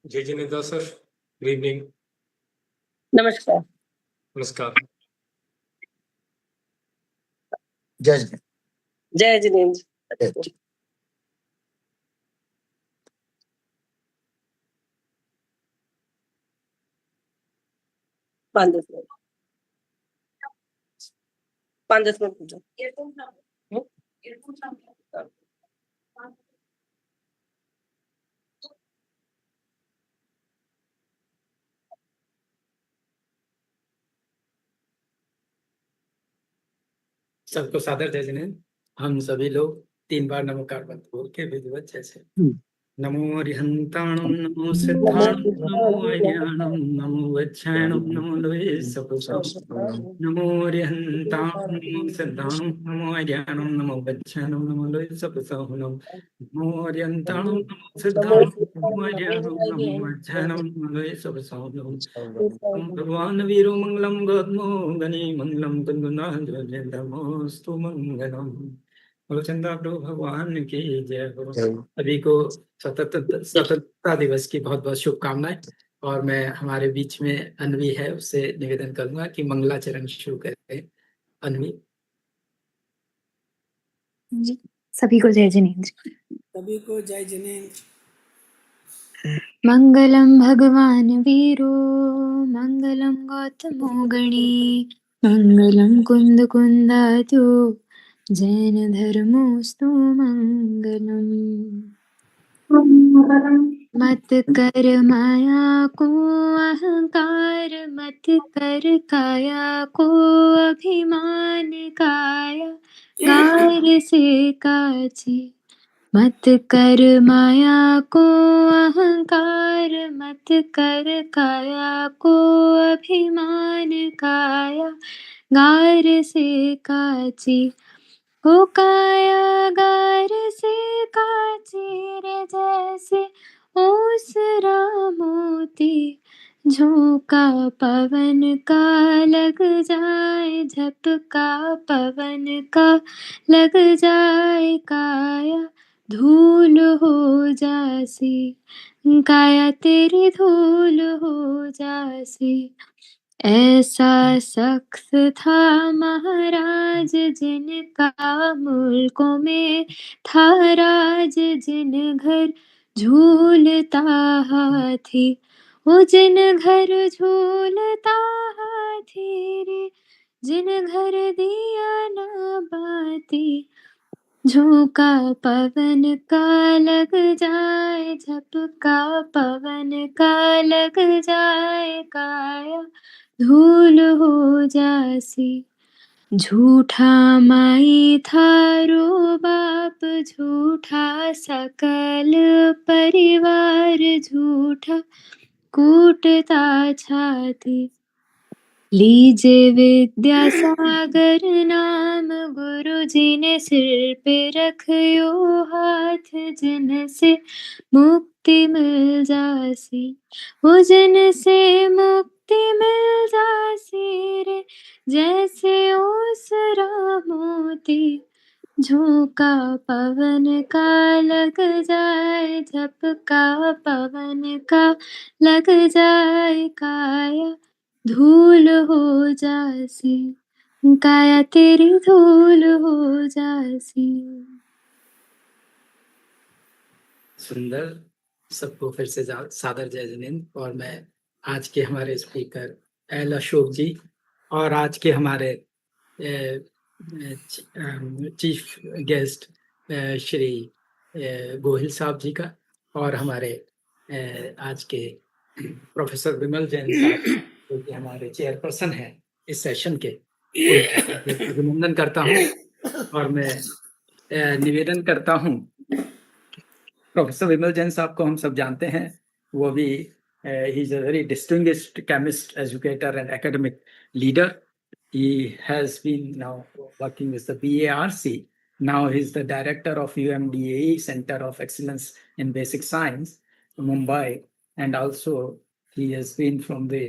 जय Jinendra sir, good evening. नमस्कार। नमस्कार। जय जिनेन्द्र। पाँच दस मिनट पूछो। सबको सादर जय जिनेन्द्र। हम सभी लोग 3 बार नमोकार मंत्र बोल के विधिवत जैसे नमो अरिहंताणं नमो सिद्धाणं नमो अज्ञानं नमो वज्ञानं नमो लोये सपुषं नमो अरिहंताणं नमो सिद्धाणं नमो अज्ञानं नमो वज्ञानं नमो लोये सपुषं नमो अरिहंताणं नमो सिद्धाणं नमो अज्ञानं नमो वज्ञानं नमो लोये सपुषं भगवान वीरो मंगलम गौतमो गणे मंगलम कुंदनास्तु मंगलम। चंदा प्रभु भगवान की जय हो। सभी को स्वतंत्रता दिवस की बहुत बहुत शुभकामनाएं। और मैं हमारे बीच में अन्वी है, उससे निवेदन करूंगा कि मंगलाचरण शुरू करें। अन्वी जी, सभी को जय जिनेन्द्र। सभी को जय जिनेन्द्र। मंगलम भगवान वीरो मंगलम गौतमो गणे मंगलम कुंद कुंदात्यो जैन धर्मोस्तु मंगलम। मत कर माया को अहंकार, मत कर काया को अभिमान, काया गार से काची। मत कर माया को अहंकार, मत कर काया को अभिमान, काया गार से काची। हो काया गार से काची रे, जैसे ओसरा मोती झोंका पवन का लग जाए, झपका पवन का लग जाए। काया धूल हो जासी, काया तेरी धूल हो जासी। ऐसा सख्त था महाराज जिनका मुल्कों में था राज, जिन घर झूलता हाथी, वो जिन घर झूलता हाथी रे, जिन घर दिया ना बाती। झोंका पवन का लग जाए, झपका पवन का लग जाए। काया धूल हो जासी। झूठा माई थारो बाप, झूठा सकल परिवार, झूठा कूटता छाती। लीजे विद्यासागर नाम, गुरु जी ने सिर पे रखयो हाथ, जिनसे मुक्ति मिल जासी, वो जिनसे मुक्ति मिल जासी रे, जैसे ओसरा मोती झोंका पवन का लग जाए, झपका पवन का लग जाए। काया धूल हो जासी, काया तेरी धूल हो जासी। सुंदर। सबको फिर से सादर जय जिनेन्द्र। और मैं आज के हमारे स्पीकर एल अशोक जी और आज के हमारे चीफ गेस्ट श्री गोहिल साहब जी का, और हमारे आज के प्रोफेसर विमल जैन साहब जो कि हमारे चेयरपर्सन हैं इस सेशन के, अभिनंदन करता हूँ। और मैं निवेदन करता हूँ, प्रोफेसर विमल जैन साहब को हम सब जानते हैं। वो भी he is a very distinguished chemist, educator and academic leader. He has been now working with the BARC. Now he's the director of UMDAE Center of Excellence in Basic Science, Mumbai. And also he has been from the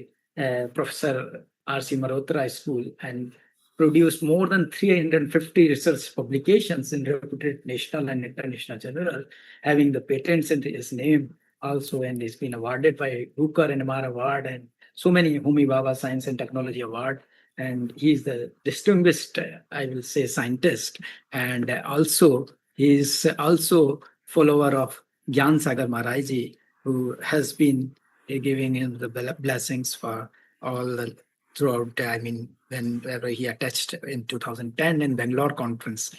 Professor R.C. Malhotra School and produced more than 350 research publications in reputed national and international journals, having the patents in his name also, and he's been awarded by Booker and Amar Award and so many Homi Bhabha Science and Technology Award. And he's the distinguished, I will say, scientist. And also, he's also follower of Gyan Sagar Maharaji, who has been giving him the blessings for all the throughout, I mean, whenever he attached in 2010 in Bangalore conference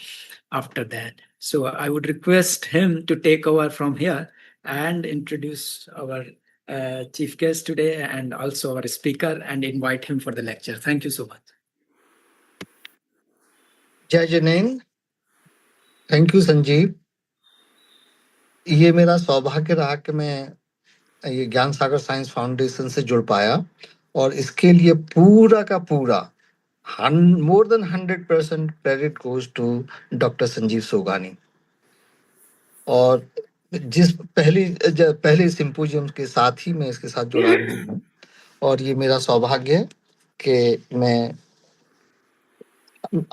after that. So I would request him to take over from here and introduce our chief guest today and also our speaker and invite him for the lecture. Thank you so much. जय जनेन, thank you Sanjeev. ये मेरा सौभाग्य रहा कि मैं ये ज्ञान सागर science foundation से जुड़ पाया और इसके लिए पूरा का पूरा more than 100% credit goes to doctor Sanjeev Sogani. और जिस पहले सिंपोजियम के साथ ही मैं इसके साथ जुड़ा हूँ और ये मेरा सौभाग्य है कि मैं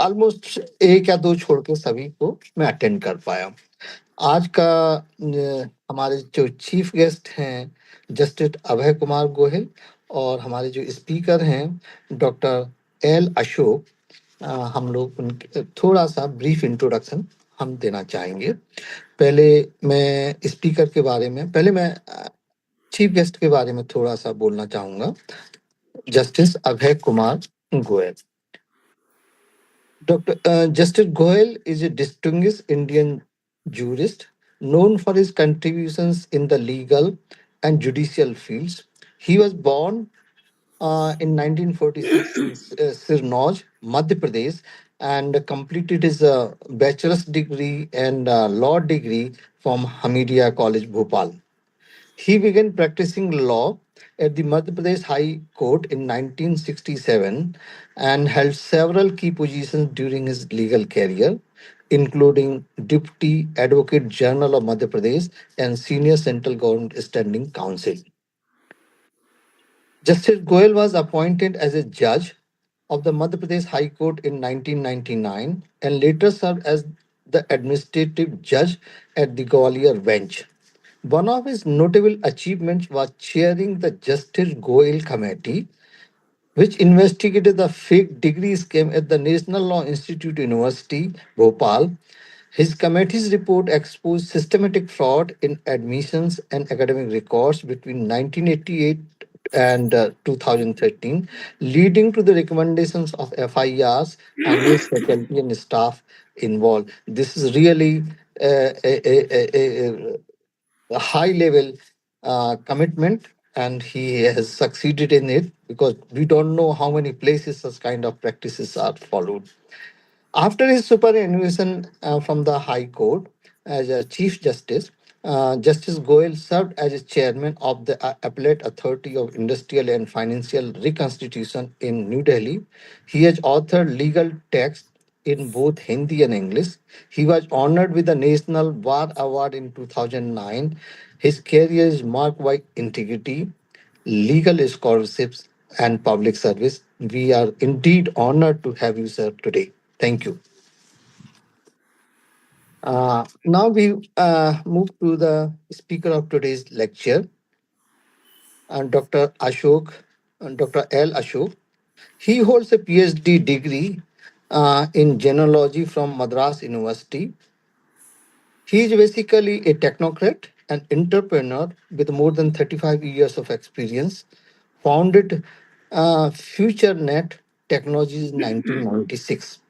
ऑलमोस्ट एक या दो छोड़ के सभी को मैं अटेंड कर पाया। आज का हमारे जो चीफ गेस्ट हैं जस्टिस अभय कुमार गोहिल और हमारे जो स्पीकर हैं डॉक्टर एल अशोक, हम लोग उनके थोड़ा सा ब्रीफ इंट्रोडक्शन हम देना चाहेंगे। पहले मैं स्पीकर के बारे में मैं चीफ गेस्ट के बारे में थोड़ा सा बोलना चाहूंगा। Justice Abhay Kumar Goyal. Justice Goel is a distinguished Indian jurist known for his contributions in the legal and judicial fields. He was born in 1946 in Sirnauj, Madhya Pradesh, and completed his bachelor's degree and law degree from Hamidia College, Bhopal. He began practicing law at the Madhya Pradesh High Court in 1967 and held several key positions during his legal career, including Deputy Advocate General of Madhya Pradesh and Senior Central Government Standing Counsel. Justice Goel was appointed as a judge of the Madhya Pradesh High Court in 1999 and later served as the administrative judge at the Gwalior bench. One of his notable achievements was chairing the Justice Goel Committee, which investigated the fake degree scam at the National Law Institute University, Bhopal. His committee's report exposed systematic fraud in admissions and academic records between 1988 and 2013, leading to the recommendations of FIRs against faculty and staff involved. This is really a high level commitment, and he has succeeded in it because we don't know how many places such kind of practices are followed. After his superannuation from the High Court as a Chief Justice, Justice Goel served as a chairman of the Appellate Authority of Industrial and Financial Reconstitution in New Delhi. He has authored legal texts in both Hindi and English. He was honored with the National Bar Award in 2009. His career is marked by integrity, legal scholarships, and public service. We are indeed honored to have you, sir, today. Thank you. Now we move to the speaker of today's lecture, Dr. Ashok, Dr. L. Ashok. He holds a PhD degree in genealogy from Madras University. He is basically a technocrat and entrepreneur with more than 35 years of experience. Founded FutureNet Technologies in 1996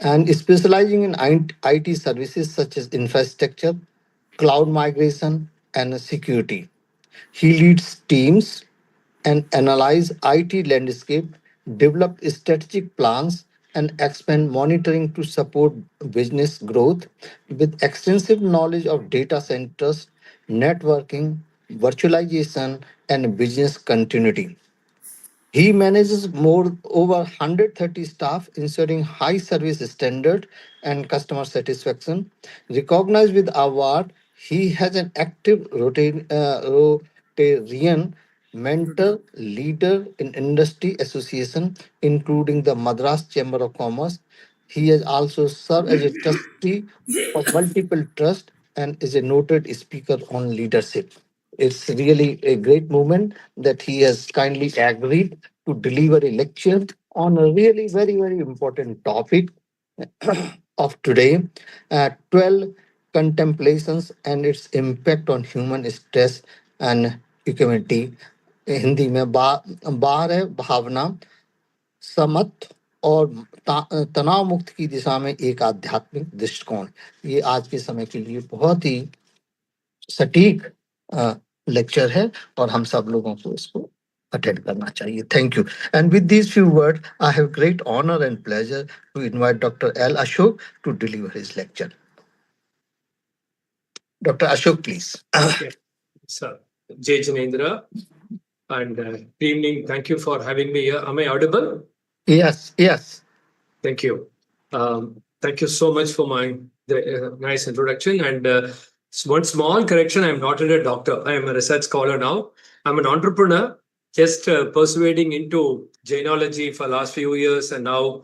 and specializing in IT services such as infrastructure, cloud migration, and security. He leads teams and analyze IT landscape, develop strategic plans, and expand monitoring to support business growth with extensive knowledge of data centers, networking, virtualization, and business continuity. He manages more over 130 staff, ensuring high service standard and customer satisfaction. Recognized with award, he has an active Rotarian mentor leader in industry association, including the Madras Chamber of Commerce. He has also served as a trustee of multiple trusts and is a noted speaker on leadership. It's really a great moment that he has kindly agreed to deliver a lecture on a really very, very important topic of today, 12 contemplations and its impact on human stress and equanimity. Hindi में 12 भावना समत और तनाव मुक्त की दिशा में एक आध्यात्मिक दृष्टिकोण। ये आज के समय के लिए बहुत ही सटीक लेक्चर है और हम सब लोगों को इसको अटेंड करना चाहिए। Thank you. And with these few word I have great honour and pleasure to invite doctor L Ashok to deliver his lecture. Doctor Ashok please. Sir, Jay Janendra, and good evening. Thank you for having me here. Am I audible? Yes, yes. Thank you. Thank you so much for my nice introduction. And one small correction, I'm not a doctor. I am a research scholar now. I'm an entrepreneur, just persuading into Jainology for last few years, and now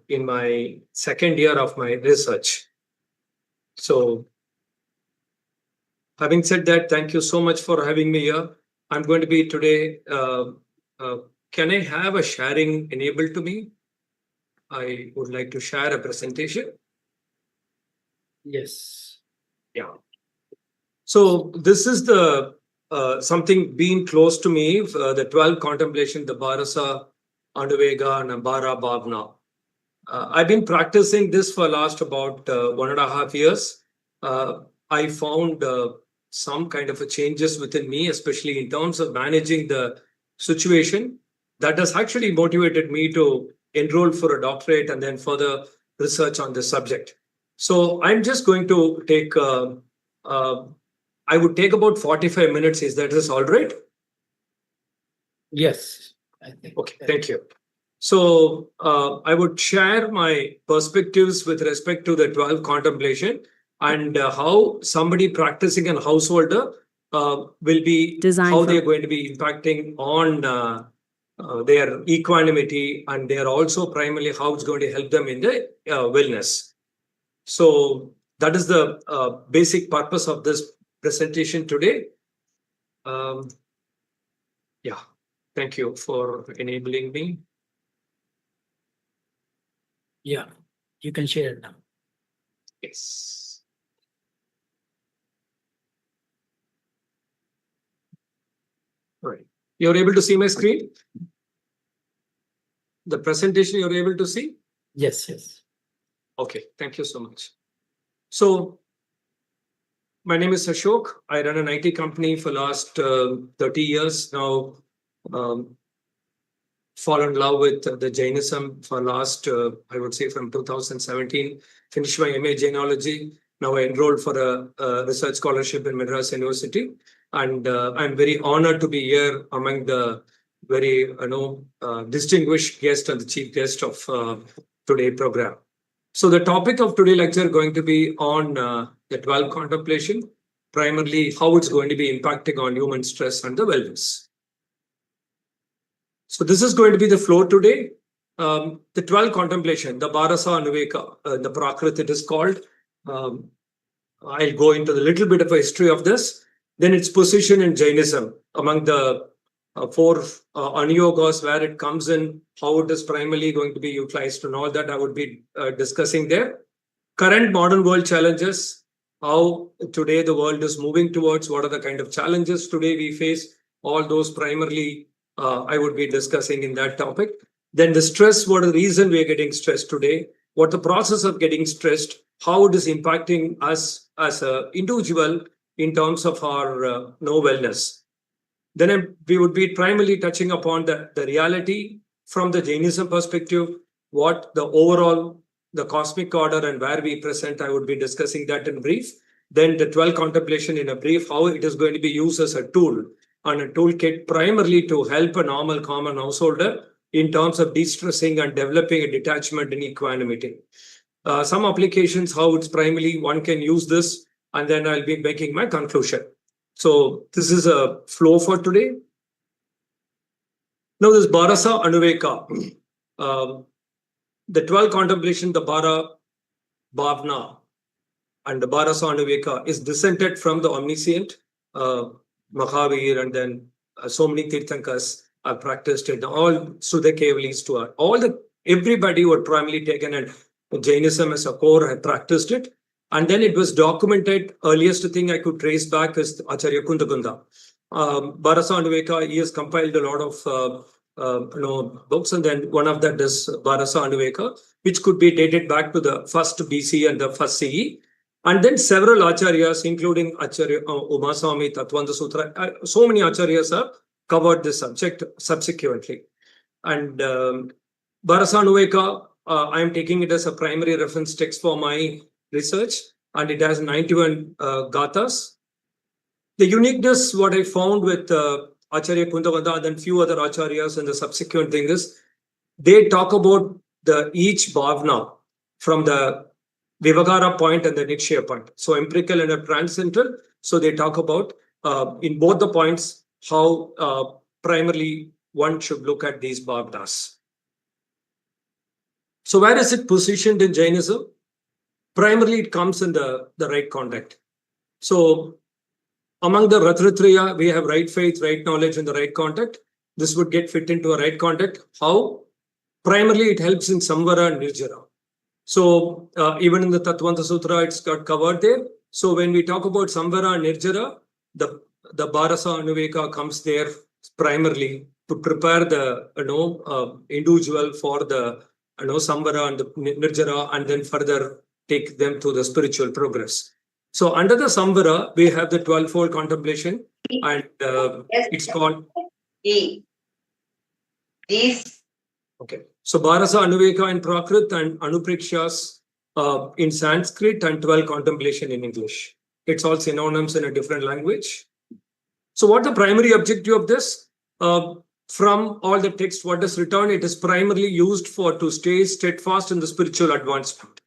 in my second year of my research. So having said that, thank you so much for having me here. I'm going to be today, can I have a sharing enabled to me? I would like to share a presentation. Yes. Yeah. So this is the something being close to me, the 12 contemplation, the Bharasa, Anuvega, and Bara Bhavna. I've been practicing this for last about 1.5 years. I found some kind of a changes within me, especially in terms of managing the situation. That has actually motivated me to enroll for a doctorate and then further research on this subject. So I'm just going to take, I would take about 45 minutes. Is that all right? Yes, I think. Okay, thank you. So I would share my perspectives with respect to the 12 contemplation and how somebody practicing a householder will be, how they're going to be impacting on their equanimity, and they are also primarily how it's going to help them in the wellness. So that is the basic purpose of this presentation today. Yeah, thank you for enabling me. Yeah, you can share now. Yes. All right. You're able to see my screen? The presentation you're able to see? Yes, yes. Okay, thank you so much. So, my name is Ashok. I run an IT company for last 30 years now. Fall in love with the Jainism for last, I would say from 2017. Finished my MA Jainology. Now I enrolled for a research scholarship in Madras University. And I'm very honored to be here among the very distinguished guest and the chief guest of today's program. So the topic of today's lecture going to be on the 12 contemplation, primarily how it's going to be impacting on human stress and the wellness. So this is going to be the flow today. The 12 contemplation, the Bharasa Anuveka, the Prakrit it is called. I'll go into a little bit of a history of this. Then its position in Jainism among the four Anuyogas, where it comes in, how it is primarily going to be utilized, and all that I would be discussing there. Current modern world challenges, how today the world is moving towards, what are the kind of challenges today we face, all those primarily I would be discussing in that topic. Then the stress, what is the reason we are getting stressed today, what the process of getting stressed, how it is impacting us as an individual in terms of our wellness. Then we would be primarily touching upon the reality from the Jainism perspective, what the overall, the cosmic order and where we present, I would be discussing that in brief. Then the 12 contemplation in a brief, how it is going to be used as a tool and a toolkit primarily to help a normal common householder in terms of de-stressing and developing a detachment and equanimity. Some applications, how it's primarily one can use this, and then I'll be making my conclusion. So this is a flow for today. Now this Bharasa Anuveka, the 12 contemplation, the Bara Bhavna and the Bharasa Anuveka is descended from the omniscient Mahavir, and then so many Tirthankas have practiced it. All Sudha Kevalis to everybody who had primarily taken and Jainism as a core had practiced it. And then it was documented. Earliest thing I could trace back is Acharya Kundakunda. Bharasa Anuveka, he has compiled a lot of books, and then one of that is Bharasa Anuveka, which could be dated back to the first BC and the first CE. And then several acharyas, including Acharya Umaswami, Tattvanta Sutra, so many acharyas have covered this subject subsequently. And Bharasa Anuveka, I am taking it as a primary reference text for my research, and it has 91 gathas. The uniqueness, what I found with Acharya Kundakunda and then few other acharyas and the subsequent thing is, they talk about each bhavna from the Vivagara point and the Nikshaya point. So empirical and a transcendental. So they talk about in both the points how primarily one should look at these bhavnas. So where is it positioned in Jainism? Primarily it comes in the right conduct. So among the Ratnatraya, we have right faith, right knowledge, and the right conduct. This would get fit into a right conduct. How? Primarily it helps in Samvara and Nirjara. So even in the Tattvanta Sutra, it's got covered there. So when we talk about Samvara and Nirjara, the Bharasa Anuveka comes there primarily to prepare the individual for the Samvara and the Nirjara, and then further take them to the spiritual progress. So under the Samvara, we have the 12-fold contemplation, and it's called. Okay. So Bharasa Anuveka in Prakrit and Anuprikshas in Sanskrit, and 12 contemplation in English. It's all synonyms in a different language. So what the primary objective of this? From all the text, what is written, it is primarily used to stay steadfast in the spiritual advancement.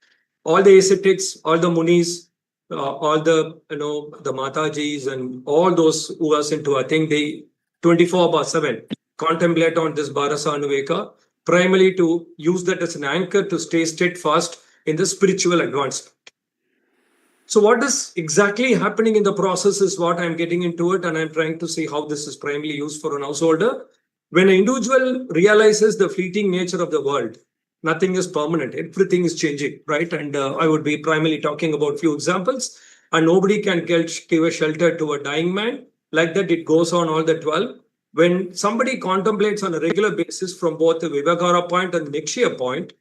All the ascetics, all the munis, all the the Matajis and all those who are into, I think they 24/7 contemplate on this Bharasa Anuveka, primarily to use that as an anchor to stay steadfast in the spiritual advancement. So what is exactly happening in the process is what I'm getting into it, and I'm trying to see how this is primarily used for an householder. When an individual realizes the fleeting nature of the world, nothing is permanent, everything is changing, right? And I would be primarily talking about few examples, and nobody can give a shelter to a dying man. Like that, it goes on all the 12. When somebody contemplates on a regular basis from both the Vivagara point and the Nikshaya point,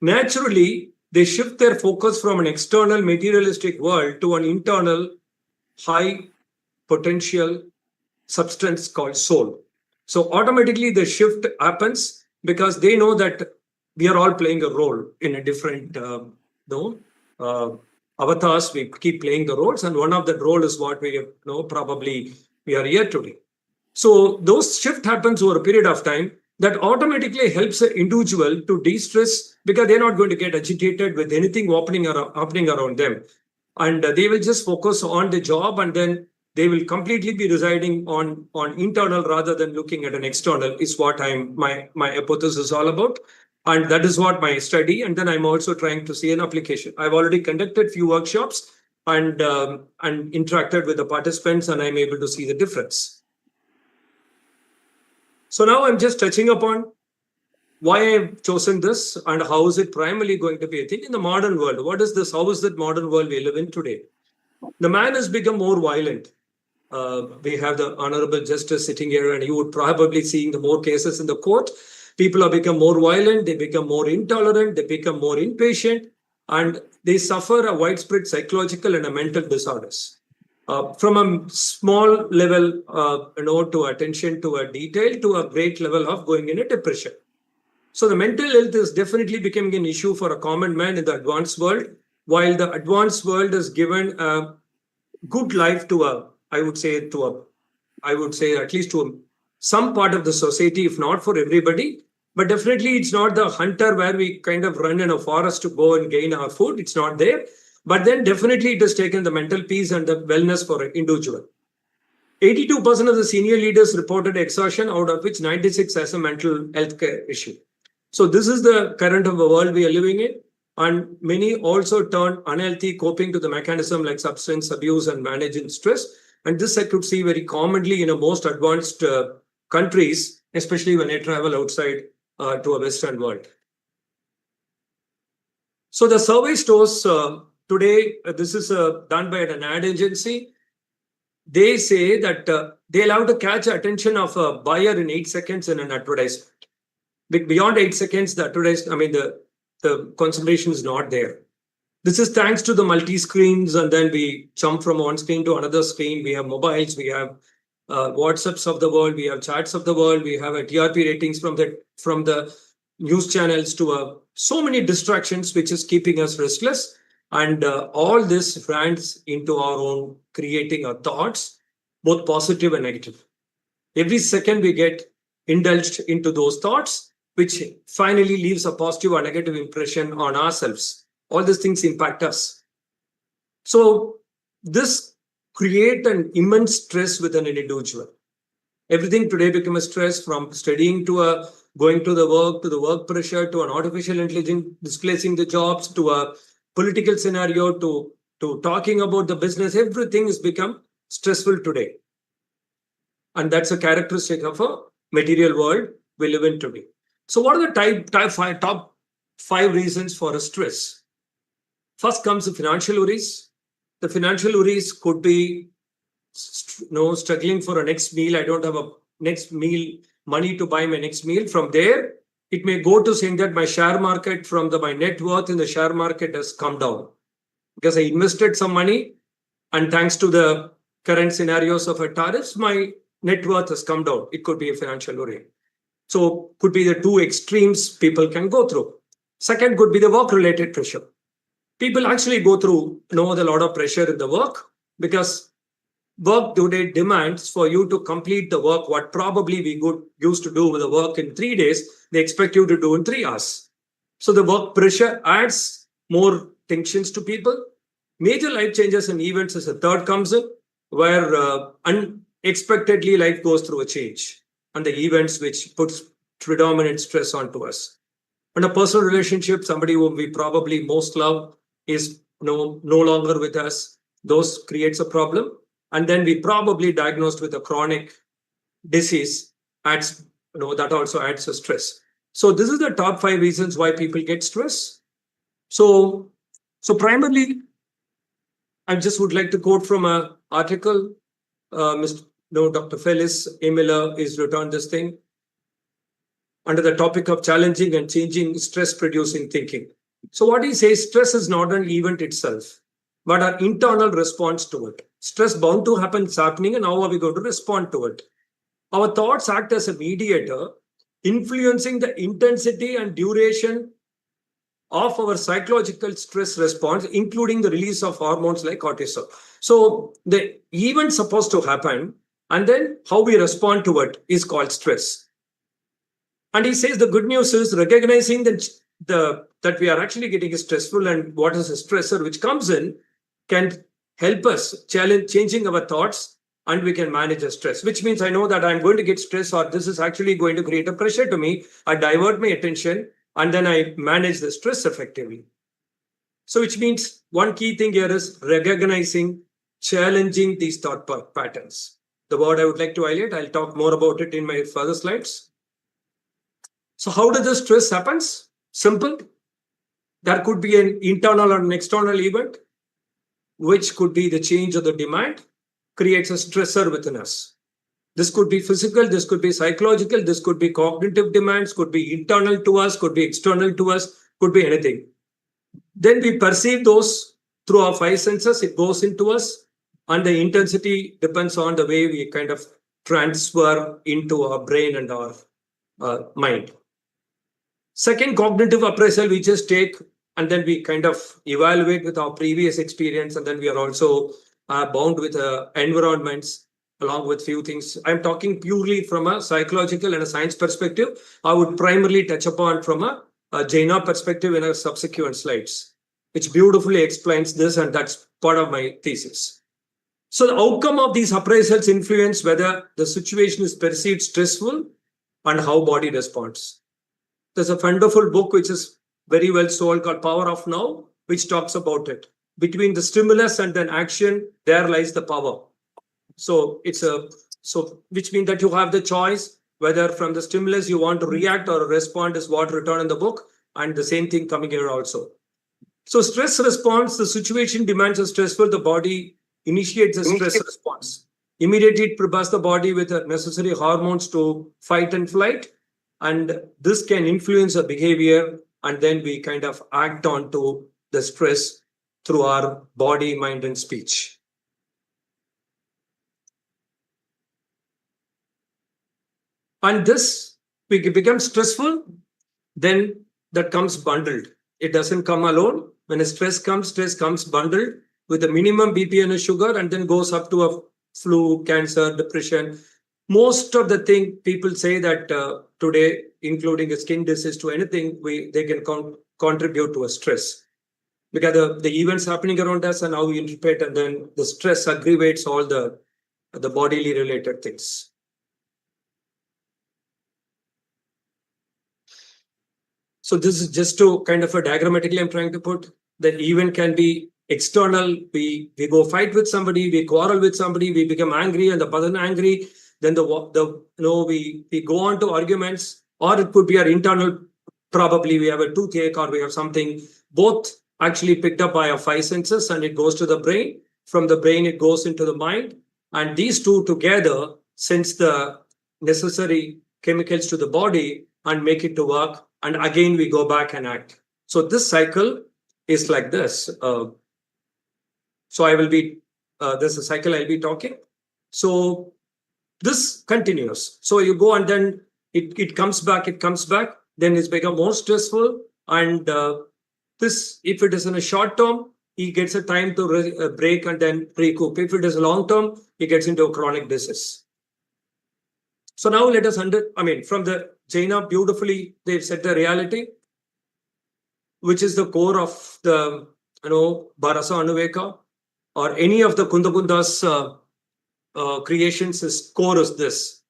naturally, they shift their focus from an external materialistic world to an internal high potential substance called soul. So automatically the shift happens because they know that we are all playing a role in a different avatars. We keep playing the roles, and one of the role is what we probably we are here today. So those shift happens over a period of time that automatically helps the individual to de-stress, because they're not going to get agitated with anything happening around them, and they will just focus on the job, and then they will completely be residing on internal rather than looking at an external. Is what my hypothesis is all about, and that is what my study. And then I'm also trying to see an application. I've already conducted few workshops and interacted with the participants, and I'm able to see the difference. So now I'm just touching upon why I've chosen this and how is it primarily going to be a thing in the modern world. What is this? How is that modern world we live in today? The man has become more violent. We have the Honorable Justice sitting here, and you would probably seeing the more cases in the court. People have become more violent, they become more intolerant, they become more impatient, and they suffer a widespread psychological and mental disorders. From a small level, to attention to a detail, to a great level of going in a depression. So the mental health is definitely becoming an issue for a common man in the advanced world, while the advanced world is given a good life to I would say at least to some part of the society, if not for everybody. But definitely it's not the hunter where we kind of run in a forest to go and gain our food. It's not there. But then definitely it has taken the mental peace and the wellness for an individual. 82% of the senior leaders reported exhaustion, out of which 96 as a mental health care issue. So this is the current of the world we are living in. And many also turn unhealthy coping to the mechanism like substance abuse and managing stress. And this I could see very commonly in most advanced countries, especially when I travel outside to a Western world. So the survey shows today, this is done by an ad agency. They say that they allow to catch the attention of a buyer in 8 seconds in an advertisement. Beyond 8 seconds, the concentration is not there. This is thanks to the multi-screens, and then we jump from one screen to another screen. We have mobiles, we have WhatsApps of the world, we have chats of the world, we have a TRP ratings from the news channels to so many distractions, which is keeping us restless. And all this runs into our own creating our thoughts, both positive and negative. Every second we get indulged into those thoughts, which finally leaves a positive or negative impression on ourselves. All these things impact us. So this creates an immense stress within an individual. Everything today becomes a stress, from studying to going to the work pressure, to an artificial intelligence displacing the jobs, to a political scenario, to talking about the business. Everything has become stressful today. And that's a characteristic of a material world we live in today. So what are the top five reasons for a stress? First comes the financial worries. The financial worries could be struggling for a next meal. I don't have a next meal money to buy my next meal. From there, it may go to saying that my share market my net worth in the share market has come down because I invested some money, and thanks to the current scenarios of tariffs, my net worth has come down. It could be a financial worry. So could be the two extremes people can go through. Second could be the work-related pressure. People actually go through a lot of pressure in the work, because work today demands for you to complete the work what probably we used to do with the work in 3 days, they expect you to do in 3 hours. So the work pressure adds more tensions to people. Major life changes and events as a third comes in, where unexpectedly life goes through a change, and the events which puts predominant stress onto us. And a personal relationship, somebody whom we probably most love is no longer with us. Those creates a problem. And then we probably diagnosed with a chronic disease, that also adds a stress. So this is the top 5 reasons why people get stress. So primarily, I just would like to quote from an article. Dr. Felix A. Miller is written this thing under the topic of challenging and changing stress-producing thinking. So what he says, stress is not an event itself, but our internal response to it. Stress bound to happen, it's happening, and how are we going to respond to it? Our thoughts act as a mediator, influencing the intensity and duration of our psychological stress response, including the release of hormones like cortisol. So the event supposed to happen, and then how we respond to it is called stress. And he says the good news is recognizing that we are actually getting stressful, and what is a stressor which comes in can help us changing our thoughts, and we can manage the stress, which means I know that I'm going to get stressed, or this is actually going to create a pressure to me. I divert my attention, and then I manage the stress effectively. So which means one key thing here is recognizing, challenging these thought patterns. The word I would like to highlight, I'll talk more about it in my further slides. So how does the stress happens? Simple. There could be an internal or an external event, which could be the change of the demand, creates a stressor within us. This could be physical, this could be psychological, this could be cognitive demands, could be internal to us, could be external to us, could be anything. Then we perceive those through our 5 senses, it goes into us, and the intensity depends on the way we kind of transfer into our brain and our mind. Second, cognitive appraisal, we just take and then we kind of evaluate with our previous experience, and then we are also bound with environments along with few things. I'm talking purely from a psychological and a science perspective. I would primarily touch upon from a Jaina perspective in our subsequent slides, which beautifully explains this, and that's part of my thesis. So the outcome of these appraisals influence whether the situation is perceived stressful and how body responds. There's a wonderful book which is very well sold called Power of Now, which talks about it. Between the stimulus and then action, there lies the power. So which means that you have the choice whether from the stimulus you want to react or respond is what written in the book, and the same thing coming here also. So stress response, the situation demands a stressful, the body initiates a stress response. Immediately it prepares the body with the necessary hormones to fight and flight, and this can influence the behavior, and then we kind of act on to the stress through our body, mind, and speech. And this becomes stressful, then that comes bundled. It doesn't come alone. When a stress comes bundled with a minimum BP and a sugar, and then goes up to a flu, cancer, depression. Most of the thing people say that today, including a skin disease to anything, they can contribute to a stress. Because the events happening around us and how we interpret, and then the stress aggravates all the bodily related things. So this is just to kind of a diagrammatically I'm trying to put. The event can be external. We go fight with somebody, we quarrel with somebody, we become angry, and the person angry. Then we go on to arguments, or it could be our internal. Probably we have a toothache or we have something. Both actually picked up by our five senses, and it goes to the brain. From the brain, it goes into the mind, and these two together sends the necessary chemicals to the body and make it to work. And again, we go back and act. So this cycle is like this. So I will be, there's a cycle I'll be talking. So this continues. So you go and then it comes back, then it's become more stressful. And this, if it is in a short term, he gets a time to break and then recoup. If it is long term, he gets into a chronic disease. So now let us from the Jaina, beautifully, they've set the reality, which is the core of the, Bharasa Anuveka, or any of the Kundakunda's creations. His core is this.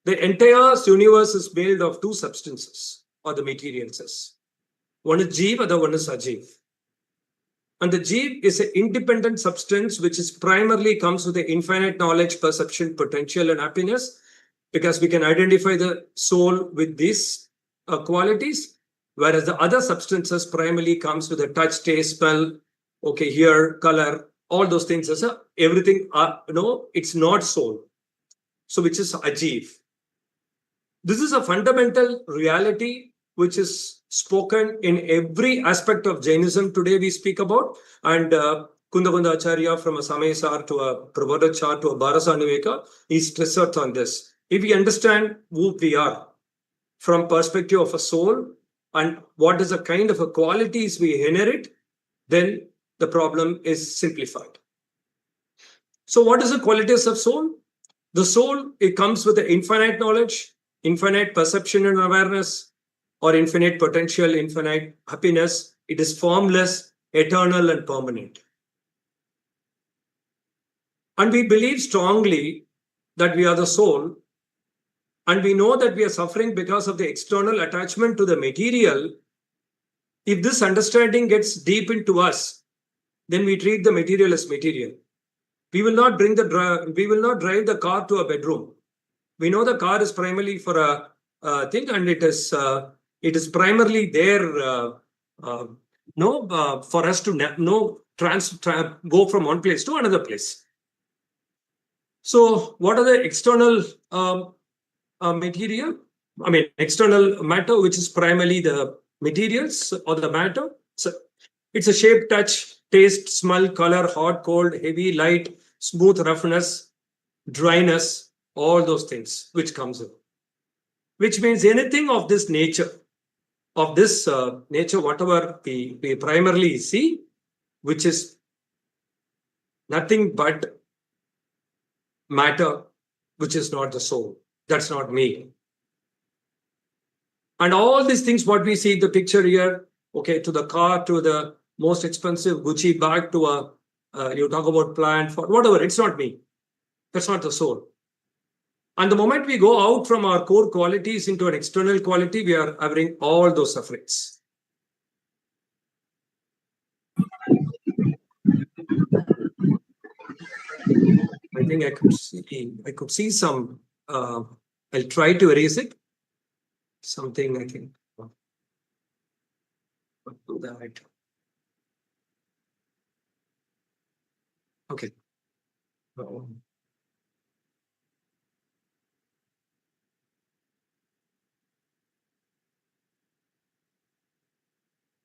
The entire universe is made of two substances, or the materials. One is Jeev, other one is Ajeev. And the Jeev is an independent substance which is primarily comes with the infinite knowledge, perception, potential, and happiness, because we can identify the soul with these qualities, whereas the other substances primarily comes with the touch, taste, smell, hear, color, all those things. Everything, it's not soul. So which is Ajeev. This is a fundamental reality which is spoken in every aspect of Jainism today we speak about. And Kundakunda Acharya, from a Samayasar to a Prabodhachar to a Bharasa Anuveka, he stresses on this. If we understand who we are from perspective of a soul and what is the kind of qualities we inherit, then the problem is simplified. So what is the qualities of soul? The soul, it comes with the infinite knowledge, infinite perception and awareness, or infinite potential, infinite happiness. It is formless, eternal, and permanent. And we believe strongly that we are the soul, and we know that we are suffering because of the external attachment to the material. If this understanding gets deep into us, then we treat the material as material. We will not drive the car to a bedroom. We know the car is primarily for a thing, and it is primarily there for us to go from one place to another place. So what are the external material? External matter, which is primarily the materials or the matter. So it's a shape, touch, taste, smell, color, hot, cold, heavy, light, smooth, roughness, dryness, all those things which comes in. Which means anything of this nature, whatever we primarily see, which is nothing but matter, which is not the soul. That's not me. And all these things, what we see in the picture here, to the car, to the most expensive Gucci bag, to you talk about plant, for whatever, it's not me. That's not the soul. And the moment we go out from our core qualities into an external quality, we are having all those sufferings. I think I could see some. I'll try to erase it. Something I think. Do that. Okay.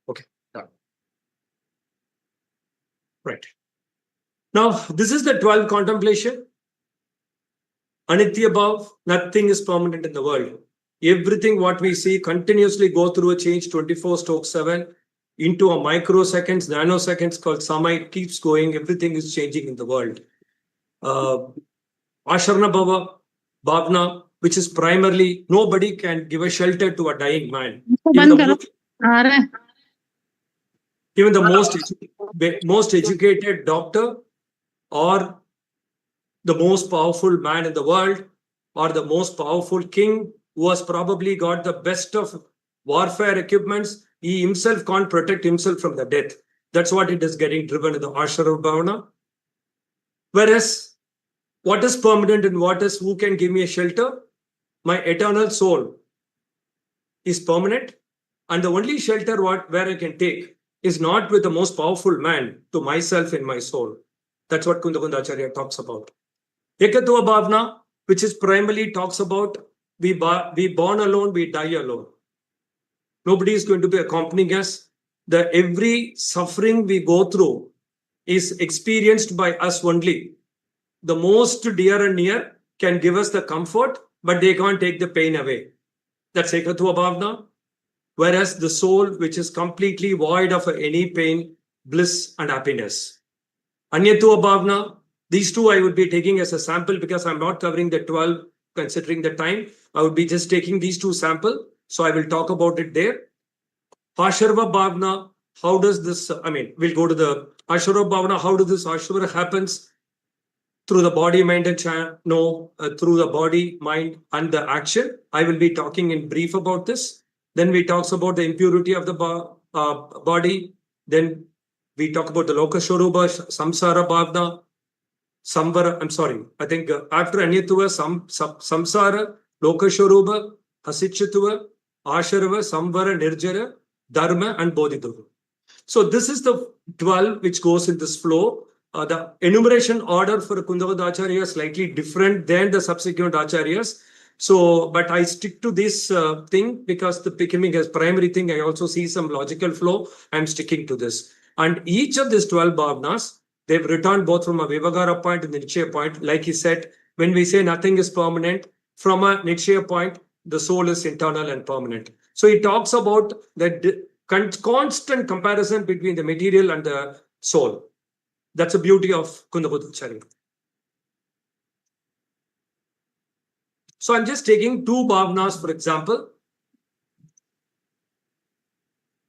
Okay. Done. Right. Now, this is the 12th contemplation. Anitya Bhav, nothing is permanent in the world. Everything what we see continuously go through a change 24/7 into a microseconds, nanoseconds called sama. It keeps going. Everything is changing in the world. Asharna Bhavna, which is primarily nobody can give a shelter to a dying man. Even the most educated doctor or the most powerful man in the world or the most powerful king who has probably got the best of warfare equipments, he himself can't protect himself from the death. That's what it is getting driven in the Ashara Bhavana. Whereas what is permanent and what is who can give me a shelter? My eternal soul is permanent, and the only shelter where I can take is not with the most powerful man, to myself in my soul. That's what Kundakunda Acharya talks about. Ekatva Bhavna, which is primarily talks about we born alone, we die alone. Nobody is going to be accompanying us. Every suffering we go through is experienced by us only. The most dear and near can give us the comfort, but they can't take the pain away. That's Ekatva Bhavna. Whereas the soul, which is completely void of any pain, bliss, and happiness. Anyatva Bhavna, these two I would be taking as a sample because I'm not covering the 12 considering the time. I would be just taking these two samples. So I will talk about it there. Asharva Bhavna, how does this, we'll go to the Asharva Bhavna, how does this Asharva happens? Through the body, mind, and through the body, mind, and the action. I will be talking in brief about this. Then we talk about the impurity of the body. Then we talk about the Lokashoruba, Samsara Bhavna, Samvara. I'm sorry. I think after Anyatva, Samsara, Lokashoruba, Hasichitva, Asharava, Samvara, Nirjara, Dharma, and Bodhidharma. So this is the 12 which goes in this flow. The enumeration order for Kundakunda Acharya is slightly different than the subsequent Acharyas. So, but I stick to this thing because the becoming as primary thing, I also see some logical flow. I'm sticking to this. And each of these 12 bhavnas, they've returned both from a Vivagara point and the Nichaya point. Like he said, when we say nothing is permanent, from a Nichaya point, the soul is internal and permanent. So he talks about the constant comparison between the material and the soul. That's the beauty of Kundakunda Acharya. So I'm just taking two bhavnas, for example.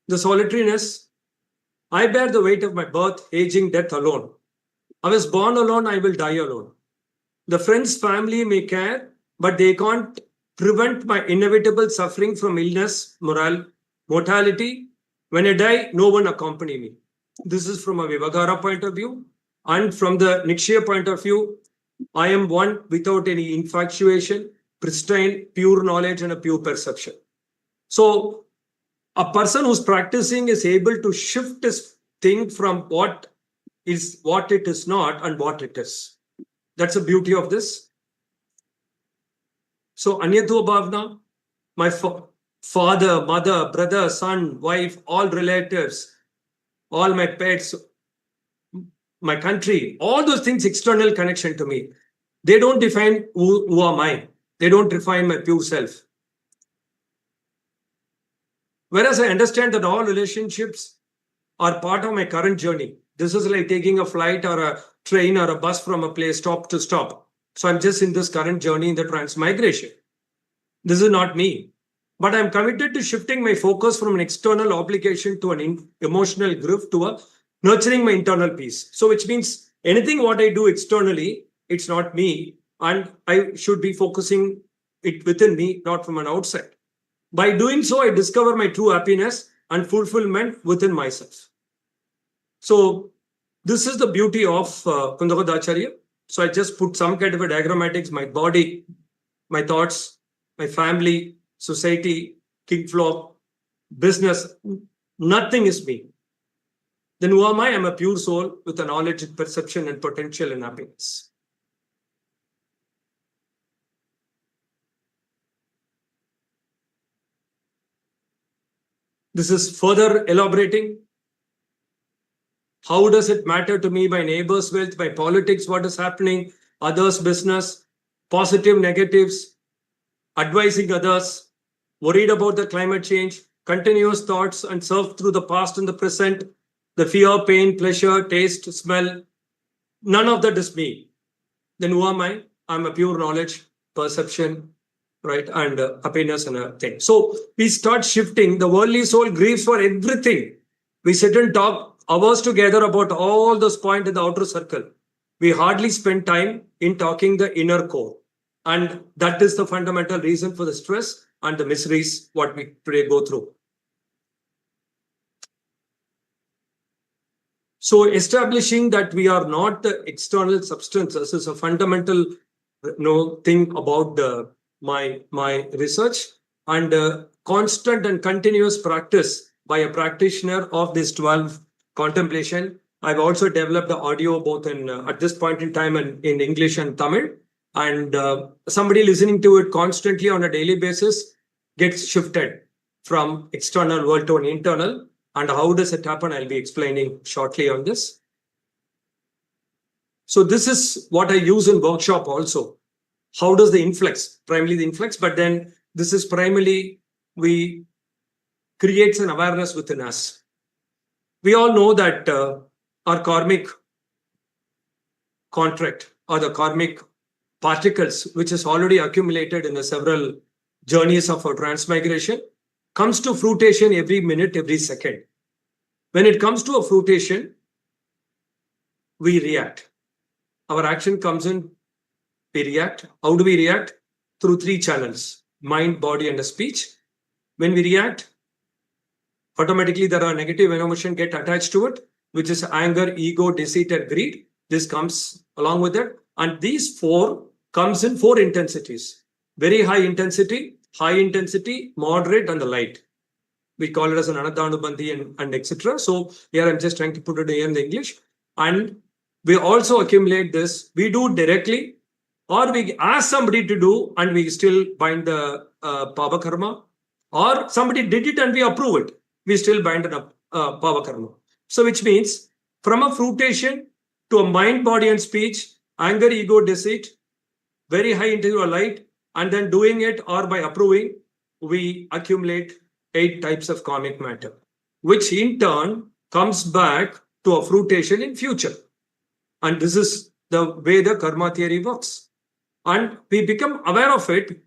The solitariness. I bear the weight of my birth, aging, death alone. I was born alone, I will die alone. The friends, family may care, but they can't prevent my inevitable suffering from illness, mortality. When I die, no one accompany me. This is from a Vivagara point of view. And from the Nikshaya point of view, I am one without any infatuation, pristine, pure knowledge, and a pure perception. So a person who's practicing is able to shift his thing from what it is not and what it is. That's the beauty of this. So Anyatva Bhavna, my father, mother, brother, son, wife, all relatives, all my pets, my country, all those things external connection to me. They don't define who am I. They don't define my pure self. Whereas I understand that all relationships are part of my current journey. This is like taking a flight or a train or a bus from a place stop to stop. So I'm just in this current journey in the transmigration. This is not me. But I'm committed to shifting my focus from an external obligation to an emotional grief to a nurturing my internal peace. So which means anything what I do externally, it's not me. And I should be focusing it within me, not from an outside. By doing so, I discover my true happiness and fulfillment within myself. So this is the beauty of Kundakunda Acharya. So I just put some kind of a diagrammatics, my body, my thoughts, my family, society, king flow, business, nothing is me. Then who am I? I'm a pure soul with a knowledge, perception, and potential and happiness. This is further elaborating. How does it matter to me, my neighbor's wealth, my politics, what is happening, others' business, positive, negatives, advising others, worried about the climate change, continuous thoughts and surf through the past and the present, the fear, pain, pleasure, taste, smell. None of that is me. Then who am I? I'm a pure knowledge, perception, right, and happiness and a thing. So we start shifting. The worldly soul grieves for everything. We sit and talk hours together about all those points in the outer circle. We hardly spend time in talking the inner core. And that is the fundamental reason for the stress and the miseries what we today go through. So establishing that we are not the external substances is a fundamental thing about my research, and constant and continuous practice by a practitioner of this 12 contemplation. I've also developed the audio both in at this point in time and in English and Tamil, and somebody listening to it constantly on a daily basis gets shifted from external world to an internal. And how does it happen? I'll be explaining shortly on this. So this is what I use in workshop also. How does the influx, primarily the influx, but then this is primarily we creates an awareness within us. We all know that our karmic contract or the karmic particles, which is already accumulated in the several journeys of our transmigration, comes to fruition every minute, every second. When it comes to a fruition, we react. Our action comes in, we react. How do we react? Through 3 channels: mind, body, and speech. When we react, automatically there are negative emotions get attached to it, which is anger, ego, deceit, and greed. This comes along with it. And these 4 comes in 4 intensities: very high intensity, moderate, and the light. We call it as an anadhanubandhi and etc. So here I'm just trying to put it here in the English. And we also accumulate this. We do directly, or we ask somebody to do, and we still bind the pava karma, or somebody did it and we approve it. We still bind an pava karma. So which means from a fruition to a mind, body, and speech, anger, ego, deceit, very high into a light, and then doing it or by approving, we accumulate 8 types of karmic matter, which in turn comes back to a fruition in future. And this is the way the karma theory works. And we become aware of it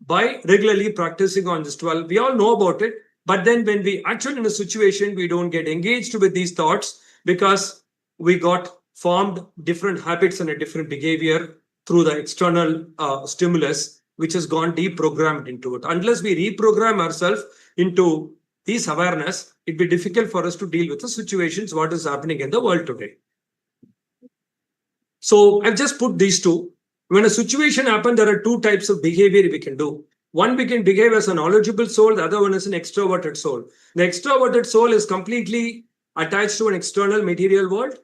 by regularly practicing on this 12. We all know about it, but then when we actually in a situation, we don't get engaged with these thoughts because we got formed different habits and a different behavior through the external stimulus, which has gone deprogrammed into it. Unless we reprogram ourselves into this awareness, it'd be difficult for us to deal with the situations, what is happening in the world today. So I've just put these 2. When a situation happens, there are 2 types of behavior we can do. One, we can behave as a knowledgeable soul. The other one is an extroverted soul. The extroverted soul is completely attached to an external material world.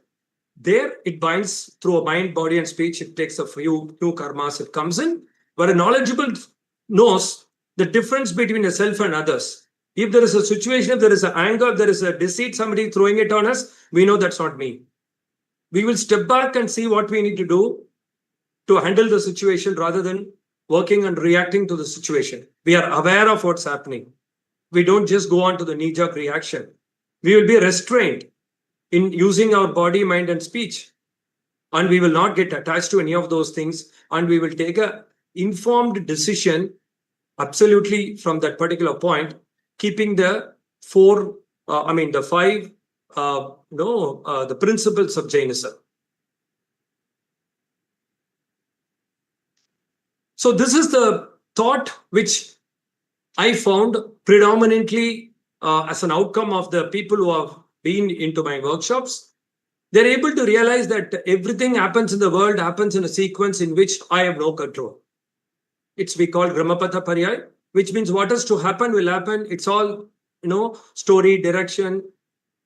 There, it binds through a mind, body, and speech. It takes a few new karmas. It comes in. But a knowledgeable knows the difference between a self and others. If there is a situation, if there is an anger, if there is a deceit, somebody throwing it on us, we know that's not me. We will step back and see what we need to do to handle the situation rather than working and reacting to the situation. We are aware of what's happening. We don't just go on to the knee-jerk reaction. We will be restrained in using our body, mind, and speech. And we will not get attached to any of those things. And we will take an informed decision absolutely from that particular point, keeping the 5, the principles of Jainism. So this is the thought which I found predominantly as an outcome of the people who have been into my workshops. they're able to realize that everything happens in the world happens in a sequence in which I have no control. It's we call Gramapatha Paryay, which means what is to happen will happen. It's all, story, direction,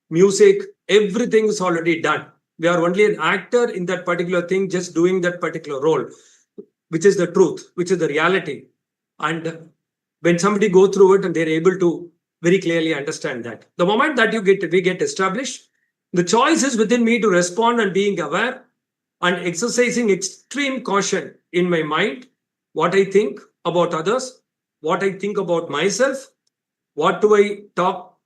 music, everything is already done. We are only an actor in that particular thing, just doing that particular role, which is the truth, which is the reality. And when somebody go through it and they're able to very clearly understand that, the moment that we get established, the choice is within me to respond and being aware and exercising extreme caution in my mind, what I think about others, what I think about myself, what do I talk,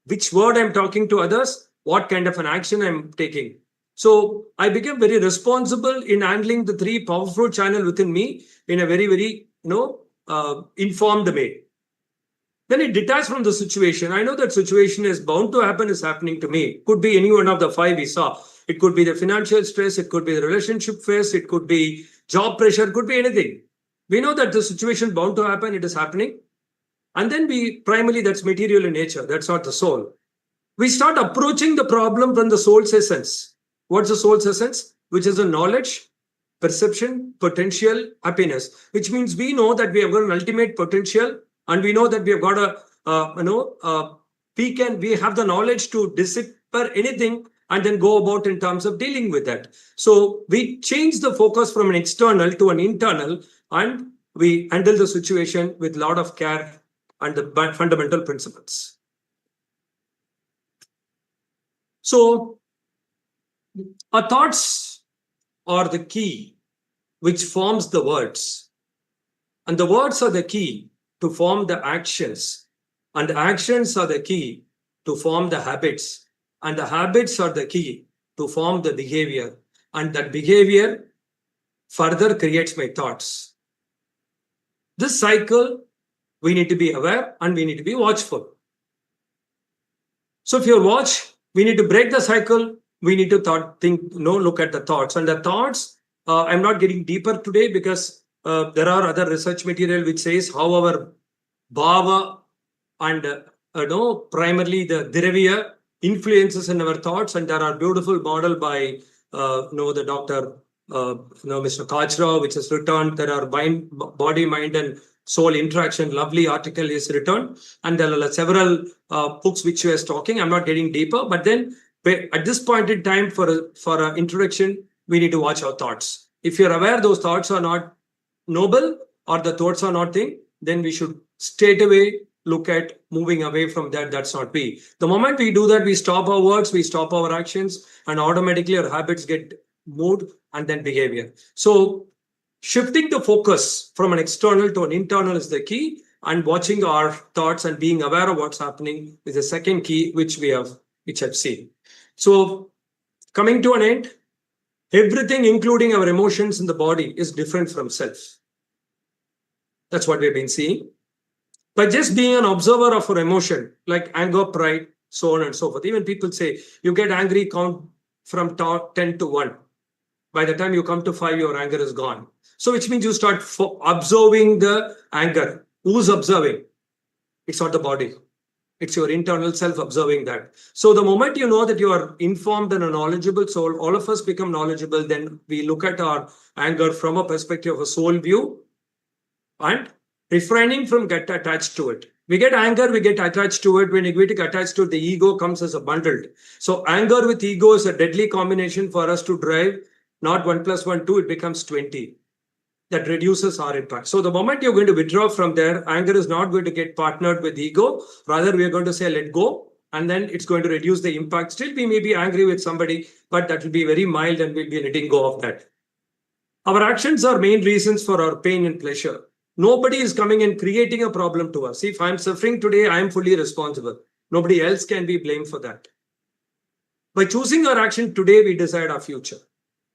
which word I'm talking to others, what kind of an action I'm taking. So I became very responsible in handling the three powerful channels within me in a very, very, informed way. Then it detached from the situation. I know that situation is bound to happen, is happening to me. Could be any one of the five we saw. It could be the financial stress, it could be the relationship phase, it could be job pressure, it could be anything. We know that the situation bound to happen, it is happening. And then primarily that's material in nature, that's not the soul. We start approaching the problem from the soul's essence. What's the soul's essence? Which is a knowledge, perception, potential, happiness, which means we know that we have got an ultimate potential and we know that we have got we have the knowledge to decipher anything and then go about in terms of dealing with that. So we change the focus from an external to an internal and we handle the situation with a lot of care and the fundamental principles. So our thoughts are the key which forms the words, and the words are the key to form the actions, and the actions are the key to form the habits, and the habits are the key to form the behavior, and that behavior further creates my thoughts. This cycle, we need to be aware and we need to be watchful. So if you watch, we need to break the cycle. We need to look at the thoughts. And the thoughts, I'm not getting deeper today because there are other research material which says how our bhava and primarily the dravya influences in our thoughts. And there are beautiful model by the doctor Mr. Kachra, which is written. There are body, mind, and soul interaction. Lovely article is written, and there are several books which you are talking. I'm not getting deeper, but then at this point in time, for an introduction, we need to watch our thoughts. If you're aware those thoughts are not noble or the thoughts are not thing, then we should straight away look at moving away from that. That's not we. The moment we do that, we stop our words, we stop our actions, and automatically our habits get moved and then behavior. So shifting the focus from an external to an internal is the key, and watching our thoughts and being aware of what's happening is the second key, which I've seen. So coming to an end, everything, including our emotions in the body, is different from self. That's what we've been seeing. By just being an observer of our emotion, like anger, pride, so on and so forth. Even people say, you get angry, count from 10 to 1. By the time you come to 5, your anger is gone. So which means you start observing the anger. Who's observing? It's not the body. It's your internal self observing that. So the moment you know that you are informed and a knowledgeable soul, all of us become knowledgeable, then we look at our anger from a perspective of a soul view and refraining from get attached to it. We get anger, we get attached to it. When we get attached to it, the ego comes as a bundled. So anger with ego is a deadly combination for us to drive. Not 1 + 1, 2, it becomes 20. That reduces our impact. So the moment you're going to withdraw from there, anger is not going to get partnered with ego. Rather, we are going to say, let go. And then it's going to reduce the impact. Still, we may be angry with somebody, but that will be very mild and we'll be letting go of that. Our actions are main reasons for our pain and pleasure. Nobody is coming and creating a problem to us. If I'm suffering today, I am fully responsible. Nobody else can be blamed for that. By choosing our action today, we decide our future.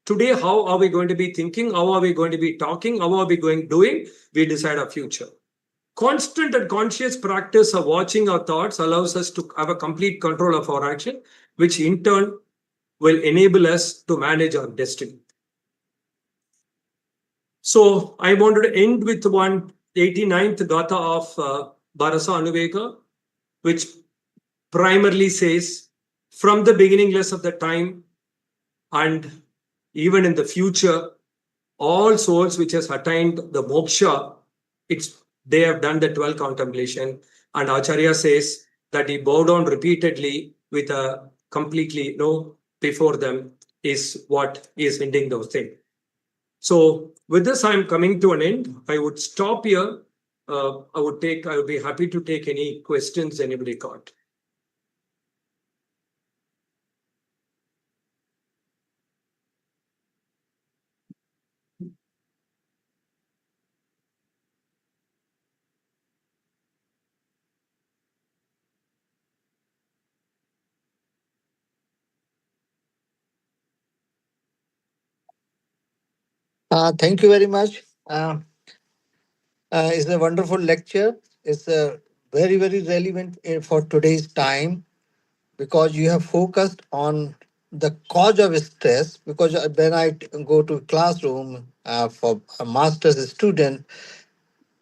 Today, how are we going to be thinking? How are we going to be talking? How are we doing? We decide our future. Constant and conscious practice of watching our thoughts allows us to have a complete control of our action, which in turn will enable us to manage our destiny. So I wanted to end with 89th Gatha of Bharasa Anuveka, which primarily says, from the beginningless of the time, and even in the future, all souls which has attained the moksha, they have done the 12 contemplation, and Acharya says that he bowed down repeatedly with a completely no before them is what is ending those things. So with this, I'm coming to an end. I would stop here. I would be happy to take any questions anybody got. Thank you very much. It's a wonderful lecture. It's very, very relevant for today's time because you have focused on the cause of stress. Because when I go to classroom for a master's student,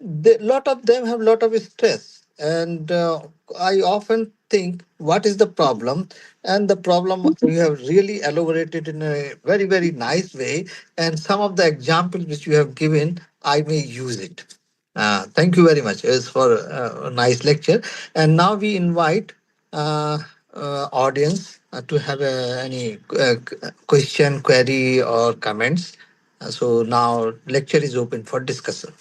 lot of them have lot of stress, and I often think what is the problem, and the problem you have really elaborated in a very, very nice way, and some of the examples which you have given I may use it. Thank you very much. It's for a nice lecture, and now we invite audience to have any question, query, or comments. So now lecture is open for discussion.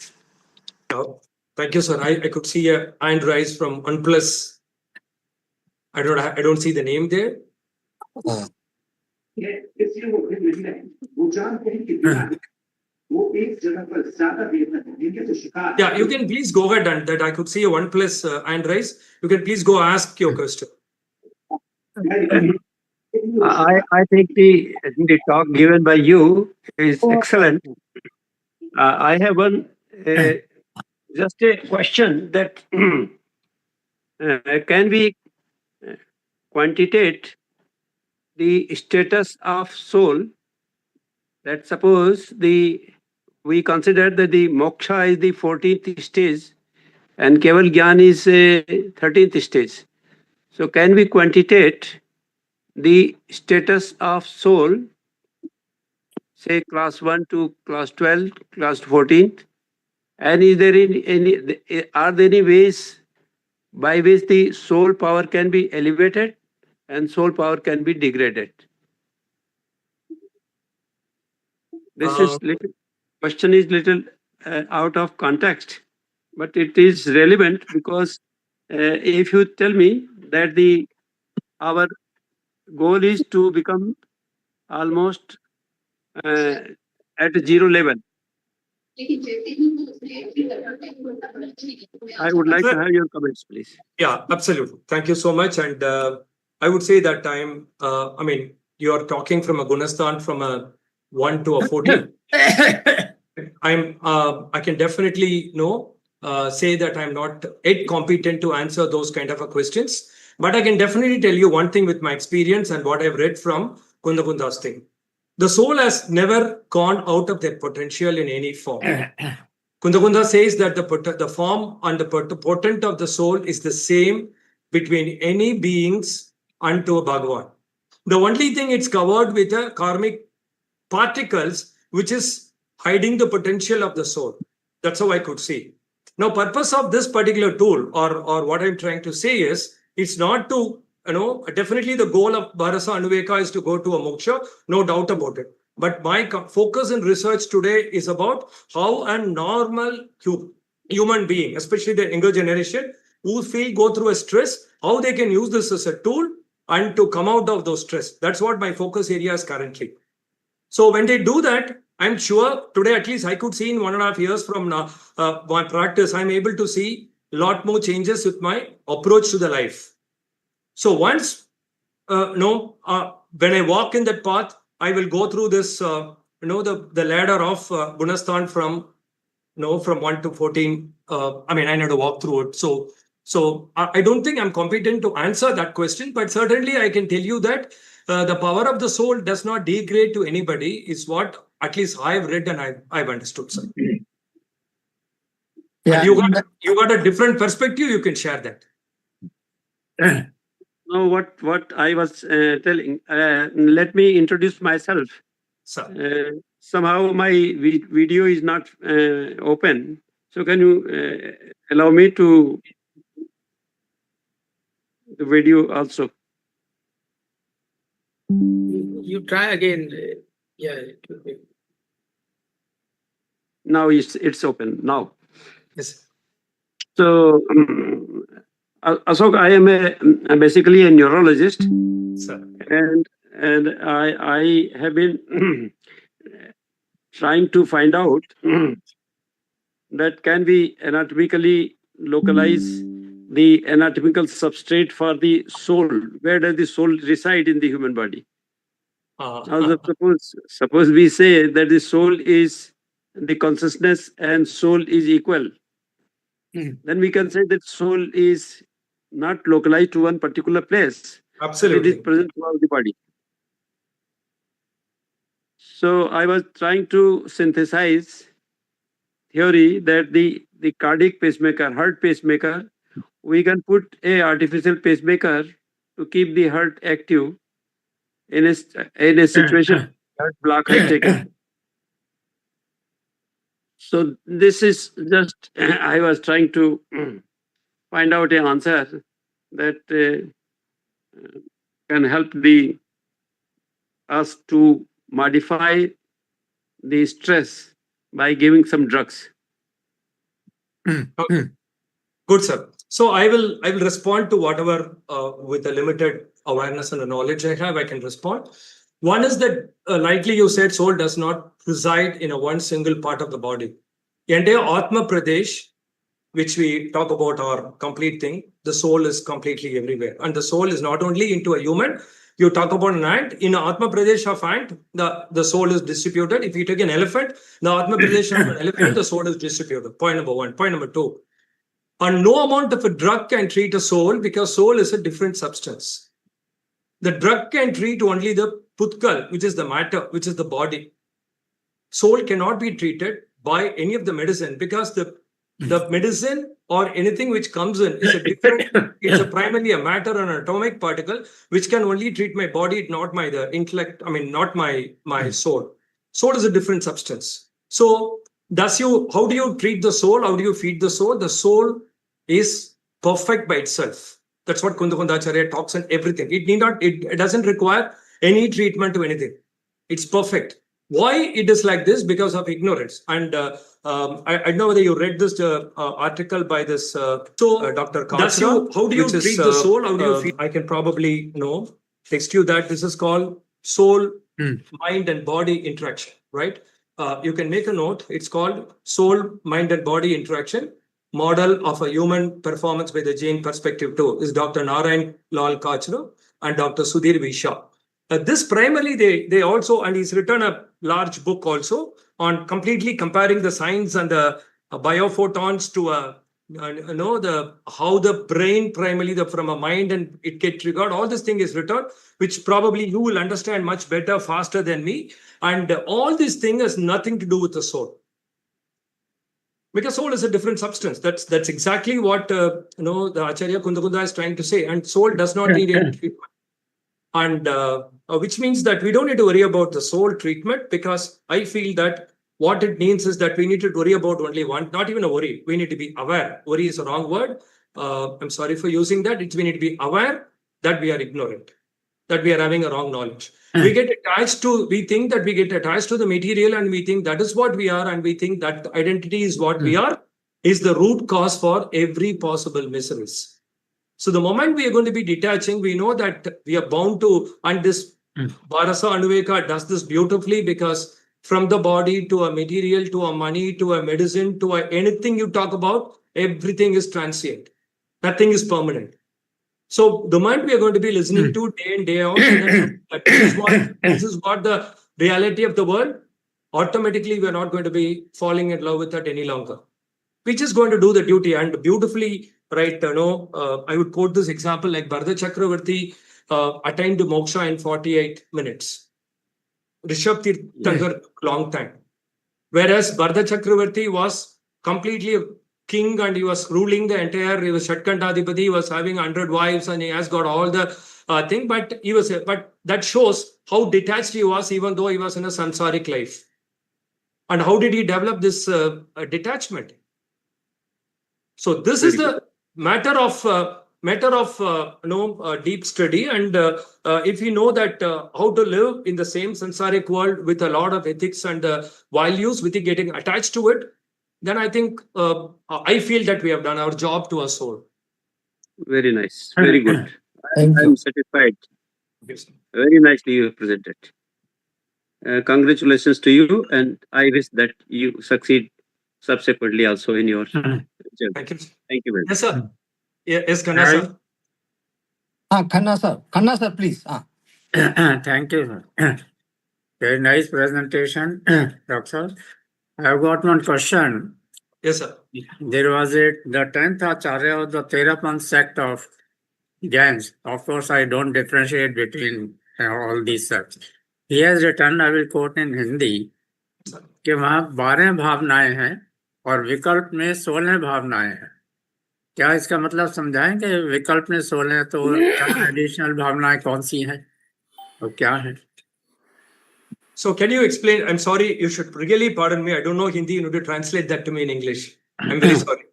Thank you, sir. I could see a hand rise from OnePlus. I don't see the name there. Yeah, you can please go ahead, and that I could see a OnePlus hand rise. You can please go ask your question. I think the talk given by you is excellent. I have one just a question that can we quantitate the status of soul? That suppose we consider that the moksha is the 14th stage and Keval Gyan is 13th stage. So can we quantitate the status of soul, say class 1 to class 12, class 14? And is there are there any ways by which the soul power can be elevated and soul power can be degraded? This is question is little out of context, but it is relevant because if you tell me that our goal is to become almost at zero level, I would like to have your comments, please. Yeah, absolutely. Thank you so much. And I would say that you are talking from a Gunasthan from a 1 to a 14. I can definitely say that I'm not yet competent to answer those kind of questions. But I can definitely tell you one thing with my experience and what I've read from Kundakunda's thing. The soul has never gone out of their potential in any form. Kundakunda says that the form and the potent of the soul is the same between any beings unto Bhagavan. The only thing it's covered with a karmic particles, which is hiding the potential of the soul. That's how I could see. Now, purpose of this particular tool, or what I'm trying to say is, it's not to, definitely the goal of Bharasa Anuveka is to go to a moksha, no doubt about it. But my focus in research today is about how a normal human being, especially the younger generation, who go through a stress, how they can use this as a tool and to come out of those stress. That's what my focus area is currently. So when they do that, I'm sure today, at least I could see in 1.5 years from my practice, I'm able to see a lot more changes with my approach to the life. So once, when I walk in that path, I will go through this, the ladder of Gunasthan from 1 to 14. I need to walk through it. So I don't think I'm competent to answer that question, but certainly I can tell you that the power of the soul does not degrade to anybody, is what at least I've read and I've understood, sir. Yeah, you got a different perspective, you can share that. No, what I was telling. Let me introduce myself. Sir. Somehow my video is not open. So can you allow me to the video also? You try again. Yeah, it will be. Now it's open now. Yes. So Ashok, I am basically a neurologist, Sir. and I have been trying to find out that can we anatomically localize the anatomical substrate for the soul. Where does the soul reside in the human body? Now, suppose we say that the soul is the consciousness and soul is equal, then we can say that soul is not localized to one particular place. Absolutely. It is present throughout the body. So I was trying to synthesize theory that the cardiac pacemaker, heart pacemaker, we can put a artificial pacemaker to keep the heart active in a situation heart block has taken. So this is just I was trying to find out an answer that can help us to modify the stress by giving some drugs. Okay. Good, sir. So I will respond to whatever with the limited awareness and the knowledge I have, I can respond. One is that, likely you said, soul does not reside in a one single part of the body. The entire Atma Pradesh, which we talk about our complete thing, the soul is completely everywhere. And the soul is not only into a human. You talk about an ant, in Atma Pradesh of ant, the soul is distributed. If you take an elephant, the Atma Pradesh of an elephant, the soul is distributed. Point number one. Point number two. And no amount of a drug can treat a soul because soul is a different substance. The drug can treat only the putkal, which is the matter, which is the body. Soul cannot be treated by any of the medicine because the medicine or anything which comes in is a different, it's a primarily a matter, an atomic particle, which can only treat my body, not my the intellect, not my soul. Soul is a different substance. So how do you treat the soul? How do you feed the soul? The soul is perfect by itself. That's what Kundakundacharya talks and everything. It doesn't require any treatment to anything. It's perfect. Why it is like this? Because of ignorance. And I don't know whether you read this article by this Dr. Kachra. How do you treat the soul? How do you feed? I can probably text you that this is called soul, mind and body interaction, right? You can make a note. It's called soul, mind and body interaction. Model of a human performance by the Jain perspective too is Dr. Narayan Lal Kachra and Dr. Sudhir Visha. This primarily they also, and he's written a large book also on completely comparing the science and the biophotons to how the brain primarily from a mind and it get triggered. All this thing is written, which probably you will understand much better, faster than me. And all this thing has nothing to do with the soul. Because soul is a different substance. That's exactly what the Acharya Kundakunda is trying to say. And soul does not need any treatment. And which means that we don't need to worry about the soul treatment, because I feel that what it means is that we need to worry about only one, not even a worry. We need to be aware. Worry is a wrong word. I'm sorry for using that. We need to be aware that we are ignorant, that we are having a wrong knowledge. We think that we get attached to the material and we think that is what we are, and we think that identity is what we are, is the root cause for every possible miseries. So the moment we are going to be detaching, we know that we are bound to, and this Bharasa Anuveka does this beautifully, because from the body to a material, to a money, to a medicine, to anything you talk about, everything is transient. Nothing is permanent. So the moment we are going to be listening to day in, day out, and this is what the reality of the world, automatically we are not going to be falling in love with that any longer. We're just going to do the duty. And beautifully, right, I would quote this example like Bharata Chakravarti attained to moksha in 48 minutes. Rishabh Tirthankar, long time. Whereas Bharata Chakravarti was completely king and he was ruling the entire, he was Shatkantadipati, he was having 100 wives and he has got all the thing, but that shows how detached he was even though he was in a sansaric life. And how did he develop this detachment? So this is the matter of deep study, and if you know that how to live in the same sansaric world with a lot of ethics and values without getting attached to it, then I think I feel that we have done our job to our soul. Very nice. Very good. Thank I'm you. satisfied. Yes. Very nicely you have presented. Congratulations to you, and I wish that you succeed subsequently also in your journey. Thank you. Thank you very much. Yes, sir. Yes, Khanna, sir. Khanna sir, please. Thank you, sir. Very nice presentation, Doctor. I've got one question. Yes, sir. There was the 10th Acharya of the Therapant sect of Jains. Of course, I don't differentiate between all these sects. He has written, I will quote in Hindi, कि वहाँ 12 भावनाएं हैं और विकल्प में 16 भावनाएं हैं. क्या इसका मतलब समझाएंगे? विकल्प में 16 तो एडिशनल भावनाएं कौन सी हैं और क्या है? So can you explain? I'm sorry, you should really pardon me. I don't know Hindi. You need to translate that to me in English. I'm very sorry.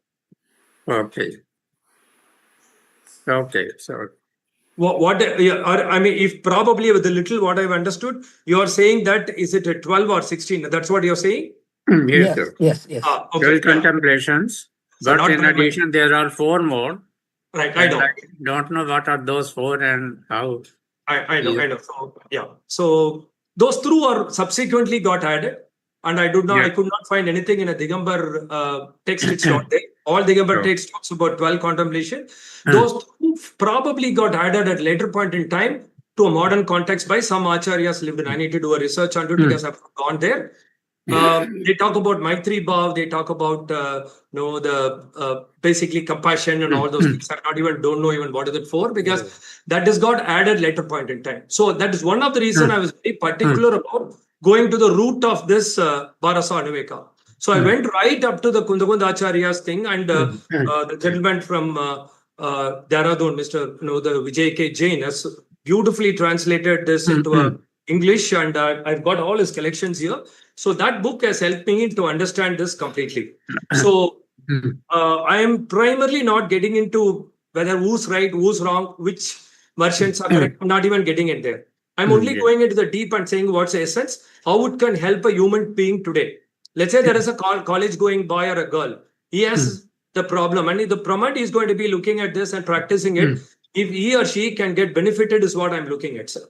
Okay. Okay. So I mean, if probably with the little what I've understood, you are saying that is it a 12 or 16? That's what you're saying? yes, sir. Yes. Okay. 12 contemplations. So But not in primary. addition, there are 4 more. Right, I And know. I don't know what are those 4 and how. I know. So, yeah. So those two are subsequently got added, and I could not find anything in a Digambar text. It's not there. All Digambar Sure. text talks about 12 contemplation. Those two probably got added at later point in time to a modern context by some acharyas lived in. I need to do a research on it because I've gone there. They talk about Maitri Bhav, they talk about basically compassion and all those things. I don't know even what is it for, because that has got added later point in time. So that is one of the reason I was very particular about going to the root of this Bharasa Anuveka. So I went right up to the Kundakund Acharya's thing, and the gentleman from Dehradun, Mr. The Vijay K. Jain, has beautifully translated this into English, and I've got all his collections here. So that book has helped me to understand this completely. So I am primarily not getting into whether who's right, who's wrong, which versions are correct. I'm not even getting in there. I'm only going into the deep and saying what's the essence, how it can help a human being today. Let's say there is a college-going boy or a girl. He has the problem, and the Pramad is going to be looking at this and practicing it. If he or she can get benefited is what I'm looking at, sir.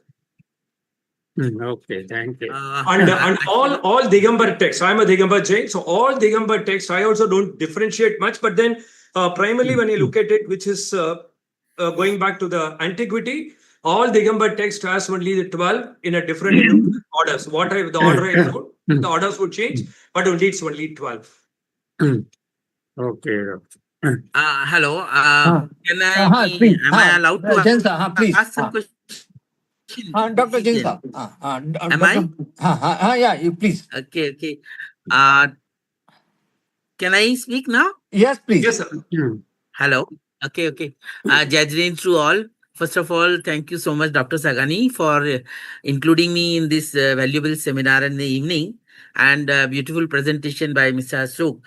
Okay, thank you. And all Digambar texts, I'm a Digambar Jain, so all Digambar texts, I also don't differentiate much, but then primarily when you look at it, which is going back to the antiquity, all Digambar text has only the 12 in a different orders. The order I wrote, the orders would change, but only it's only 12. Okay. Hello. Can Please. am I allowed to Jain sir, please. ask some questions? Dr. Jain sir. Am I? Yeah, you please. Okay. Can I speak now? Yes, please. Yes, sir. Hello. Okay. Jai Jain to all. First of all, thank you so much, Dr. Sagani, for including me in this valuable seminar in the evening, and beautiful presentation by Mr. Ashok.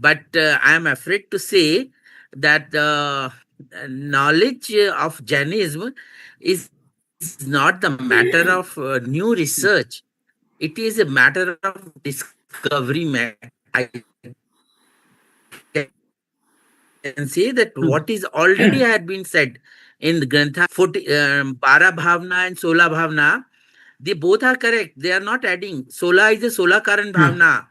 But I am afraid to say that the knowledge of Jainism is not the matter of new research. It is a matter of discovery. I can say that what is already had been said in the Grantha, 12 Bhavna and 16 Bhavna, they both are correct. They are not adding. 16 is a Sola Karan Bhavna,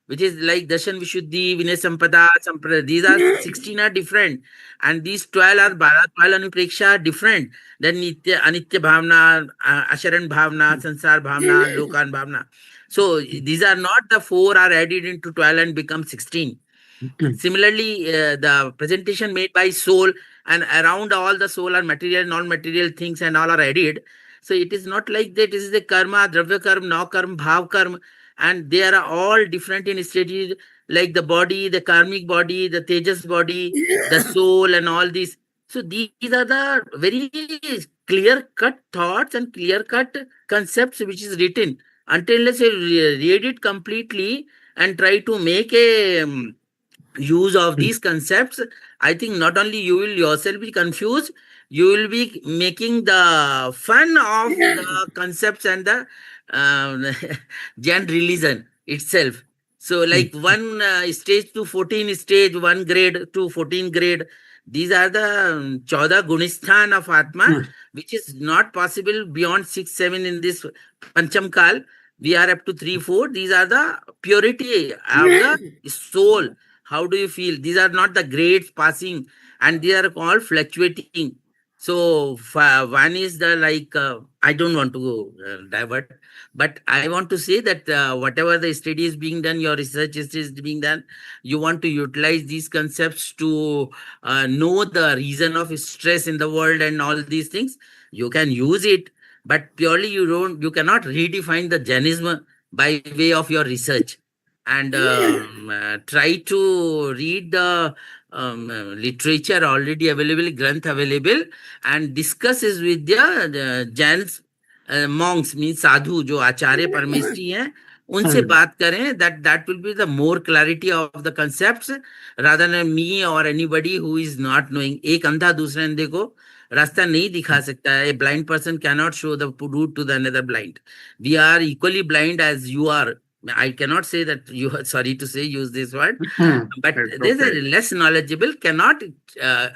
which is like Darshan Vishuddhi, Vinay Sampada, Samprada. These are 16 are different. And these 12 are 12 Anupreksha are different. Then Nitya, Anitya Bhavna, Asharan Bhavna, Sansar Bhavna, Lokan Bhavna. So these are not the 4 are added into 12 and become 16. Similarly, the presentation made by soul, and around all the soul are material, non-material things and all are added. So it is not like that. This is the karma, dravya karma, no karma, bhav karma, and they are all different in stages. like the body, the karmic body, the tejas body, the soul, and all these. So these are the very clear-cut thoughts and clear-cut concepts which is written. Until unless you read it completely and try to make a use of these concepts, I think not only you will yourself be confused, you will be making the fun of the concepts and the Jain religion itself. So like one stage to 14 stage, 1 grade to 14 grade, these are the 14 Gunisthan of Atma, which is not possible beyond 6, 7 in this Pancham Kal. We are up to 3, 4. These are the purity of the soul. How do you feel? These are not the grades passing, and they are all fluctuating. So one is the like I don't want to go divert, but I want to say that whatever the study is being done, your research is being done, you want to utilize these concepts to know the reason of stress in the world and all these things. You can use it, but purely you cannot redefine the Jainism by way of your research. And try to read the literature already available, granth available, and discuss is with the Jains, monks means sadhu, जो आचार्य परमेष्ठी हैं, उनसे बात करें. That will be the more clarity of the concepts rather than me or anybody who is not knowing. एक अंधा दूसरे अंधे को रास्ता नहीं दिखा सकता है. A blind person cannot show the route to the another blind. We are equally blind as you are. I cannot say that you are, sorry to say, use this word, but there's a less knowledgeable cannot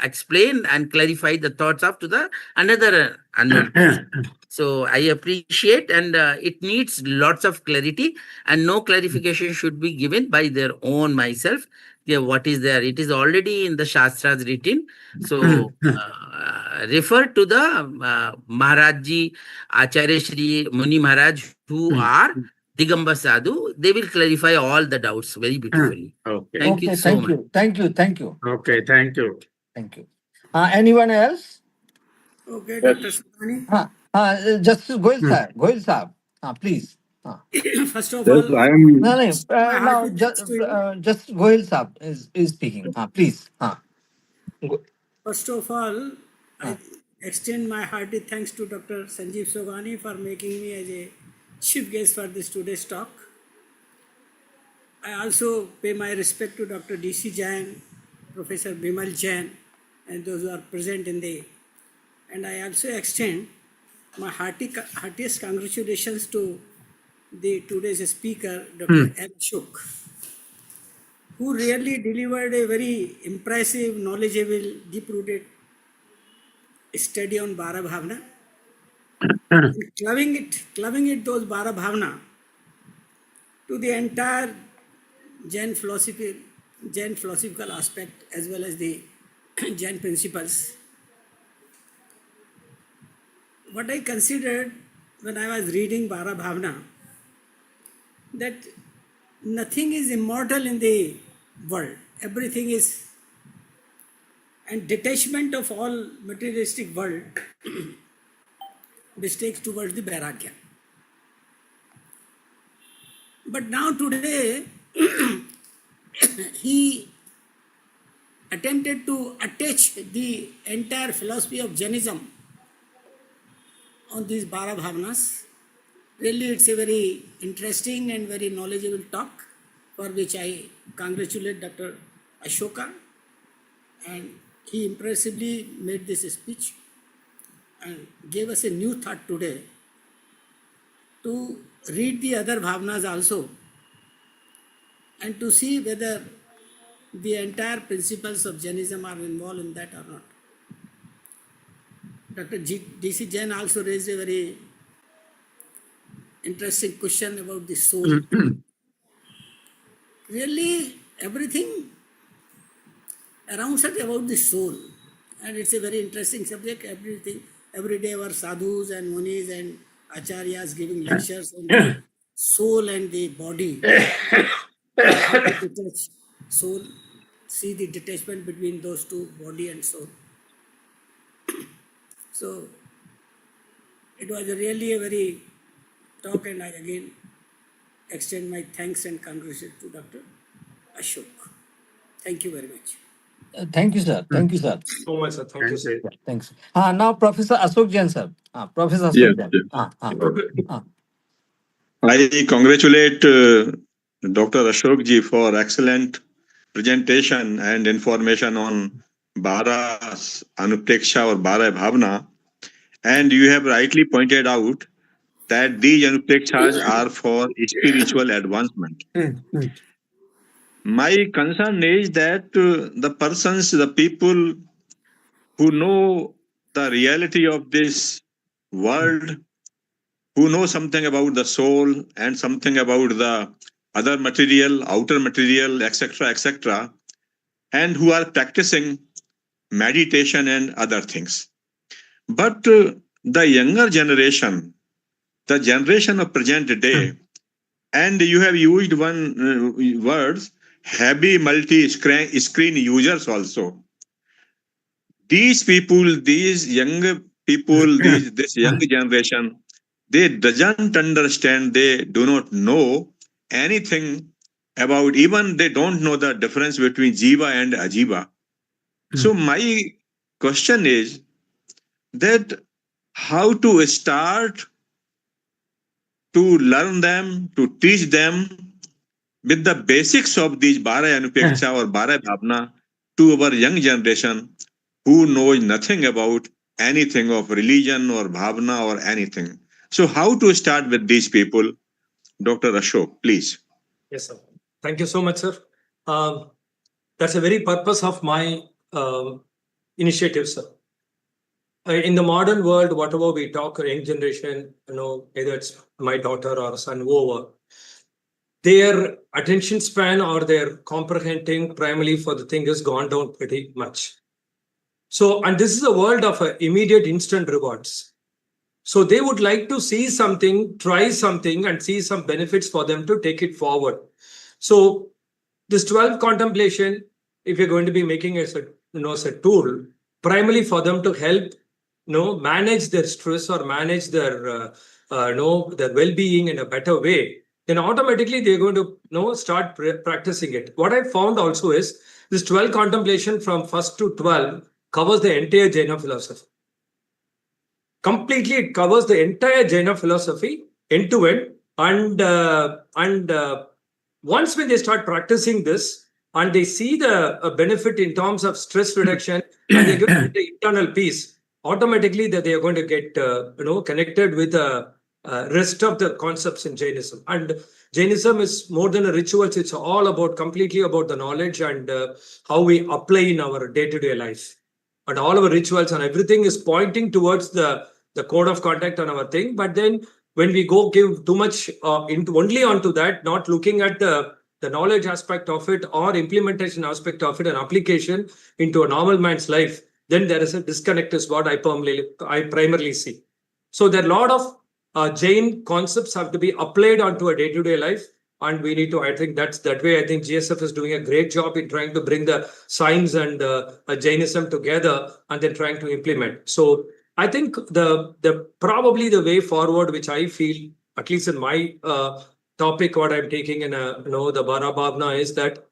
explain and clarify the thoughts of to the another unknown person. So I appreciate, and it needs lots of clarity, and no clarification should be given by their own myself. Yeah, what is there? It is already in the Shastras written. So refer to the Maharajji, Acharya Shri Muni Maharaj, who are Digambar Sadhu. They will clarify all the doubts very beautifully. Okay. Thank you so much. Thank you. Thank you. Okay, thank you. Thank you. Anyone else? Okay, Dr. Subhani. Just Goyal sir. Goyal sir. Please. First of Yes, all, I am. No, my now hearty thanks to you. just Goyal sir is speaking. Please. First of all, I extend my hearty thanks to Dr. Sanjeev Sogani for making me as a chief guest for this today's talk. I also pay my respect to Dr. D.C. Jain, Professor Bimal Jain, and those who are present in the. And I also extend my heartiest congratulations to the today's speaker, Dr. L. Shuk, who really delivered a very impressive, knowledgeable, deep-rooted study on Bara Bhavna. And clubbing it those Bara Bhavna to the entire Jain philosophical aspect as well as the Jain principles. What I considered when I was reading Bara Bhavna, that nothing is immortal in the world. Everything is, and detachment of all materialistic world mistakes towards the Vairagya. But now today, he attempted to attach the entire philosophy of Jainism on these Bara Bhavanas. Really, it's a very interesting and very knowledgeable talk, for which I congratulate Dr. Ashoka. And he impressively made this speech and gave us a new thought today to read the other bhavanas also and to see whether the entire principles of Jainism are involved in that or not. Dr. D.C. Jain also raised a very interesting question about the soul. Really, everything around us about the soul. And it's a very interesting subject. Every day our sadhus and munis and acharyas giving lectures on the soul and the body. How to detach soul, see the detachment between those two, body and soul. So it was really a very talk, and I again extend my thanks and congratulations to Dr. Ashok. Thank you very much. Thank you, sir. Thank you, sir. So much, sir. Thank you, sir. Yeah, thanks. Now Professor Ashok Jain, sir. Professor Yes, Ashok Jain. yes. I congratulate Dr. Ashok ji for excellent presentation and information on Bara Anupreksha or Bara Bhavna. And you have rightly pointed out that these Anuprekshas are for spiritual advancement. My concern is that the persons, the people who know the reality of this world, who know something about the soul and something about the other material, outer material, etc., etc., and who are practicing meditation and other things. But the younger generation, the generation of present day, and you have used one words, heavy multi-screen users also. These people, these young people, this young generation, they doesn't understand, they do not know anything about, even they don't know the difference between jiva and ajiva. So my question is that how to start to learn them, to teach them with the basics of these Bara Anupeksha or Bara Bhavna to our young generation who knows nothing about anything of religion or Bhavna or anything. So how to start with these people? Dr. Ashok, please. Yes, sir. Thank you so much, sir. That's the very purpose of my initiative, sir. In the modern world, whatever we talk, young generation, either it's my daughter or son, whoever, their attention span or their comprehending primarily for the thing has gone down pretty much. So, and this is a world of immediate instant rewards. So they would like to see something, try something, and see some benefits for them to take it forward. So this 12 contemplation, if you're going to be making as a tool, primarily for them to help manage their stress or manage their their well-being in a better way, then automatically they're going to start practicing it. What I found also is this 12 contemplation from 1st to 12 covers the entire Jaina philosophy. Completely, it covers the entire Jaina philosophy end to end. And once when they start practicing this and they see the benefit in terms of stress reduction and they get the internal peace, automatically that they are going to get connected with the rest of the concepts in Jainism. And Jainism is more than a ritual; it's all about completely about the knowledge and how we apply in our day-to-day life. And all our rituals and everything is pointing towards the code of conduct on our thing. But then when we go give too much into only onto that, not looking at the knowledge aspect of it or implementation aspect of it and application into a normal man's life, then there is a disconnect is what I primarily see. So there are a lot of Jain concepts have to be applied onto a day-to-day life. And we need to, I think that way, I think GSF is doing a great job in trying to bring the science and Jainism together and then trying to implement. So I think the probably the way forward, which I feel, at least in my topic, what I'm taking in the Bara Bhavna is that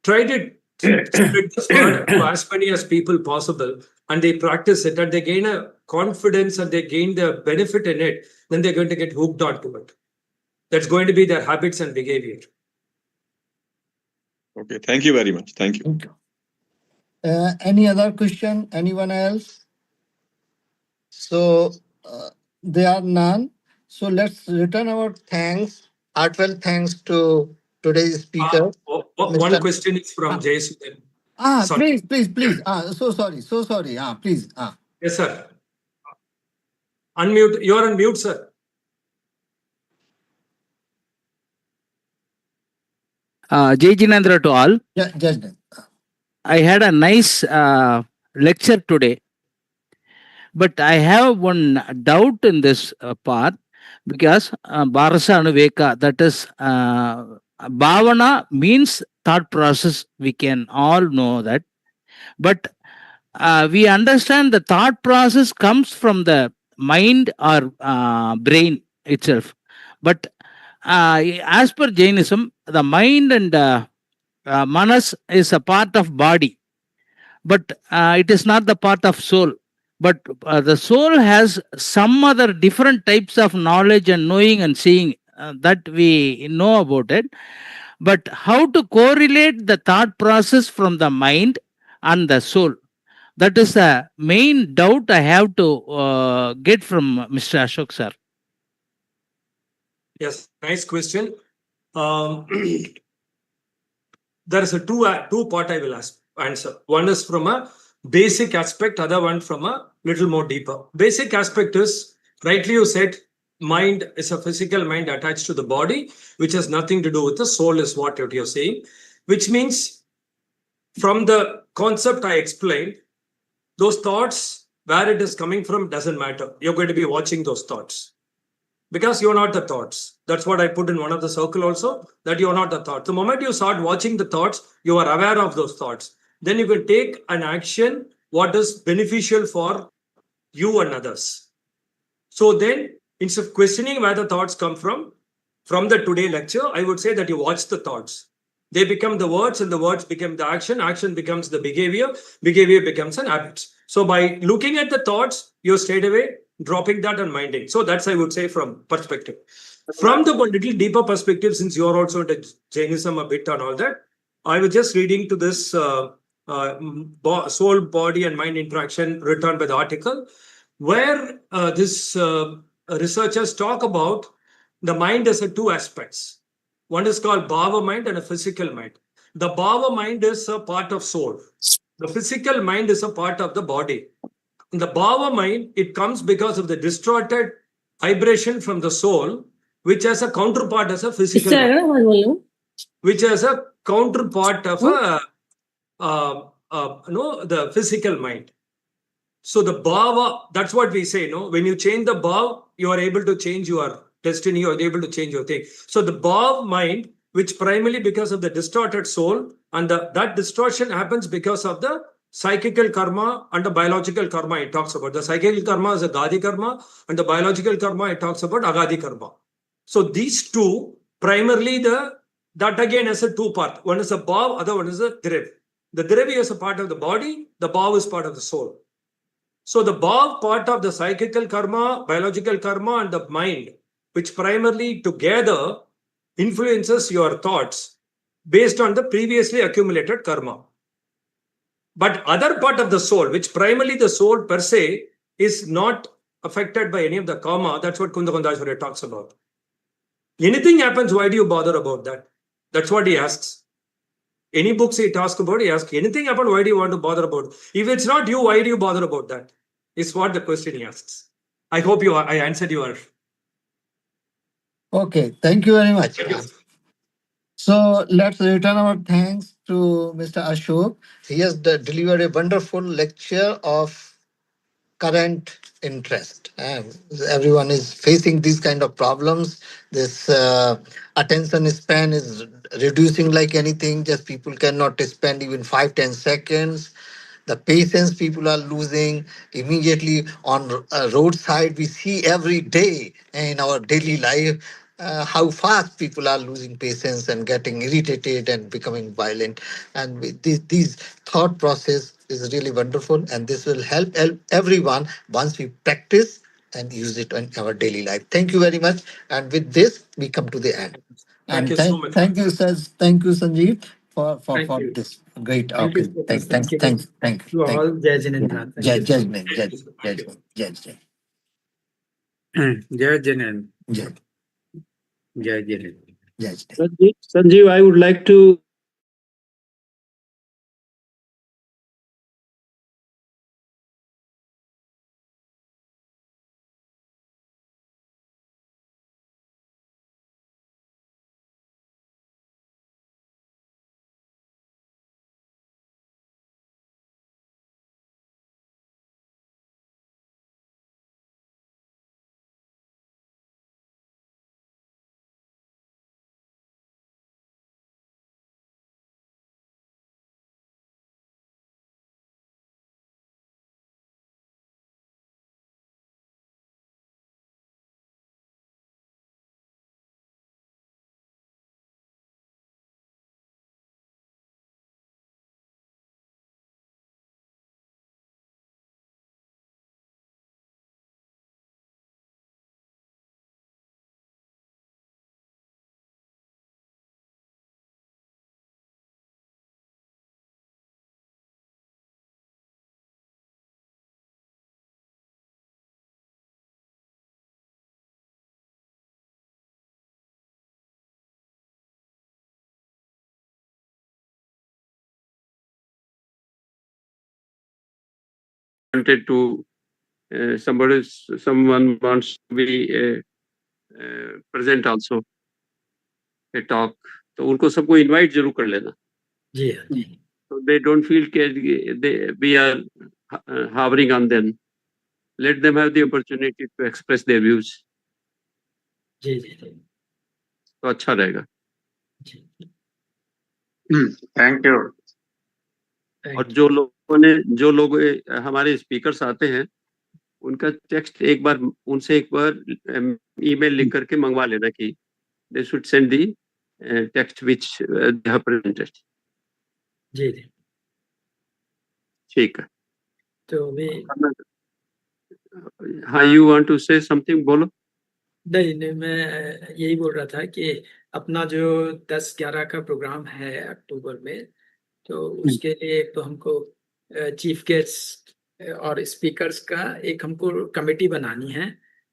try to spread this word to as many as people possible, and they practice it and they gain a confidence and they gain the benefit in it, then they're going to get hooked onto it. That's going to be their habits and behavior. Okay, thank you very much. Thank you. Any other question? Anyone else? So there are none. So let's return our thanks, heartfelt thanks to today's speaker. One question is from Jayasudan. Please. So sorry. Please. Yes, sir. Unmute. You are on mute, sir. Jai Jinendra to all. Yeah, just done. I had a nice lecture today, but I have one doubt in this part because Bharasa Anuveka, that is Bhavana means thought process. We can all know that, but we understand the thought process comes from the mind or brain itself. But as per Jainism, the mind and Manas is a part of body, but it is not the part of soul. But the soul has some other different types of knowledge and knowing and seeing that we know about it. But how to correlate the thought process from the mind and the soul? That is the main doubt I have to get from Mr. Ashok sir. Yes, nice question. There is a two part I will answer. One is from a basic aspect, other one from a little more deeper. Basic aspect is, rightly you said, mind is a physical mind attached to the body, which has nothing to do with the soul, is what you're saying. Which means, from the concept I explained, those thoughts, where it is coming from doesn't matter. You're going to be watching those thoughts because you're not the thoughts. That's what I put in one of the circle also, that you're not the thought. The moment you start watching the thoughts, you are aware of those thoughts. Then you can take an action what is beneficial for you and others. So then, instead of questioning where the thoughts come from the today lecture, I would say that you watch the thoughts. They become the words, and the words become the action becomes the behavior becomes an habit. So by looking at the thoughts, you're straight away dropping that and minding. So that's, I would say, from perspective. From the little deeper perspective, since you're also into Jainism a bit and all that, I was just reading to this soul, body, and mind interaction written by the article, where this researchers talk about the mind as a two aspects. One is called bhava mind and a physical mind. The bhava mind is a part of soul. The physical mind is a part of the body. In the bhava mind, it comes because of the distorted vibration from the soul, which has a counterpart as a physical mind, which has a counterpart of the physical mind. So the bhava, that's what we say, no? When you change the bhav, you are able to change your destiny, you are able to change your thing. So the bhav mind, which primarily because of the distorted soul, and that distortion happens because of the psychical karma and the biological karma it talks about. The psychical karma is a gadi karma, and the biological karma it talks about agadi karma. So these two, primarily that again is a two part. One is a bhav, other one is a driv. The driv is a part of the body, the bhav is part of the soul. So the bhav part of the psychical karma, biological karma, and the mind, which primarily together influences your thoughts based on the previously accumulated karma. But other part of the soul, which primarily the soul per se, is not affected by any of the karma. That's what Kunda Kundashwarya talks about. Anything happens, why do you bother about that? That's what he asks. Any books he talks about, he asks, anything happened, why do you want to bother about it? If it's not you, why do you bother about that? Is what the question he asks. I hope I answered your. Okay, thank you very much. Thank you. So let's return our thanks to Mr. Ashok. He has delivered a wonderful lecture of current interest. Everyone is facing these kind of problems. This attention span is reducing like anything. Just people cannot spend even 5-10 seconds. The patience people are losing immediately on roadside. We see every day in our daily life how fast people are losing patience and getting irritated and becoming violent. And these thought process is really wonderful, and this will help everyone once we practice and use it in our daily life. Thank you very much. And with this, we come to the end. Thank And you so much. thank you, sir. Thank you, Sanjeev, for Thank you. this great Thank you, outcome. Professor. Thank you. To all, Jai Jinendra. Thank you. Judgment. Jai Jinendra. Judge. Jai Jinendra. Judge. Sanjeev, I would like to wanted to someone wants to be present also a talk, तो उनको सबको invite जरूर कर लेना. जी हाँ जी. So they don't feel we are hovering on them. Let them have the opportunity to express their views. जी जी जी. तो अच्छा रहेगा. Thank you. और जो लोग हमारे स्पीकर्स आते हैं उनका टेक्स्ट एक बार उनसे एक बार ईमेल लिख करके मंगवा लेना कि they should send the text which they have presented. जी जी. ठीक है. तो भी हाँ, you want to say something, बोलो. नहीं, मैं यही बोल रहा था कि अपना जो 10-11 का प्रोग्राम है अक्टूबर में, तो उसके लिए एक तो हमको चीफ गेस्ट और स्पीकर्स का एक हमको कमेटी बनानी है.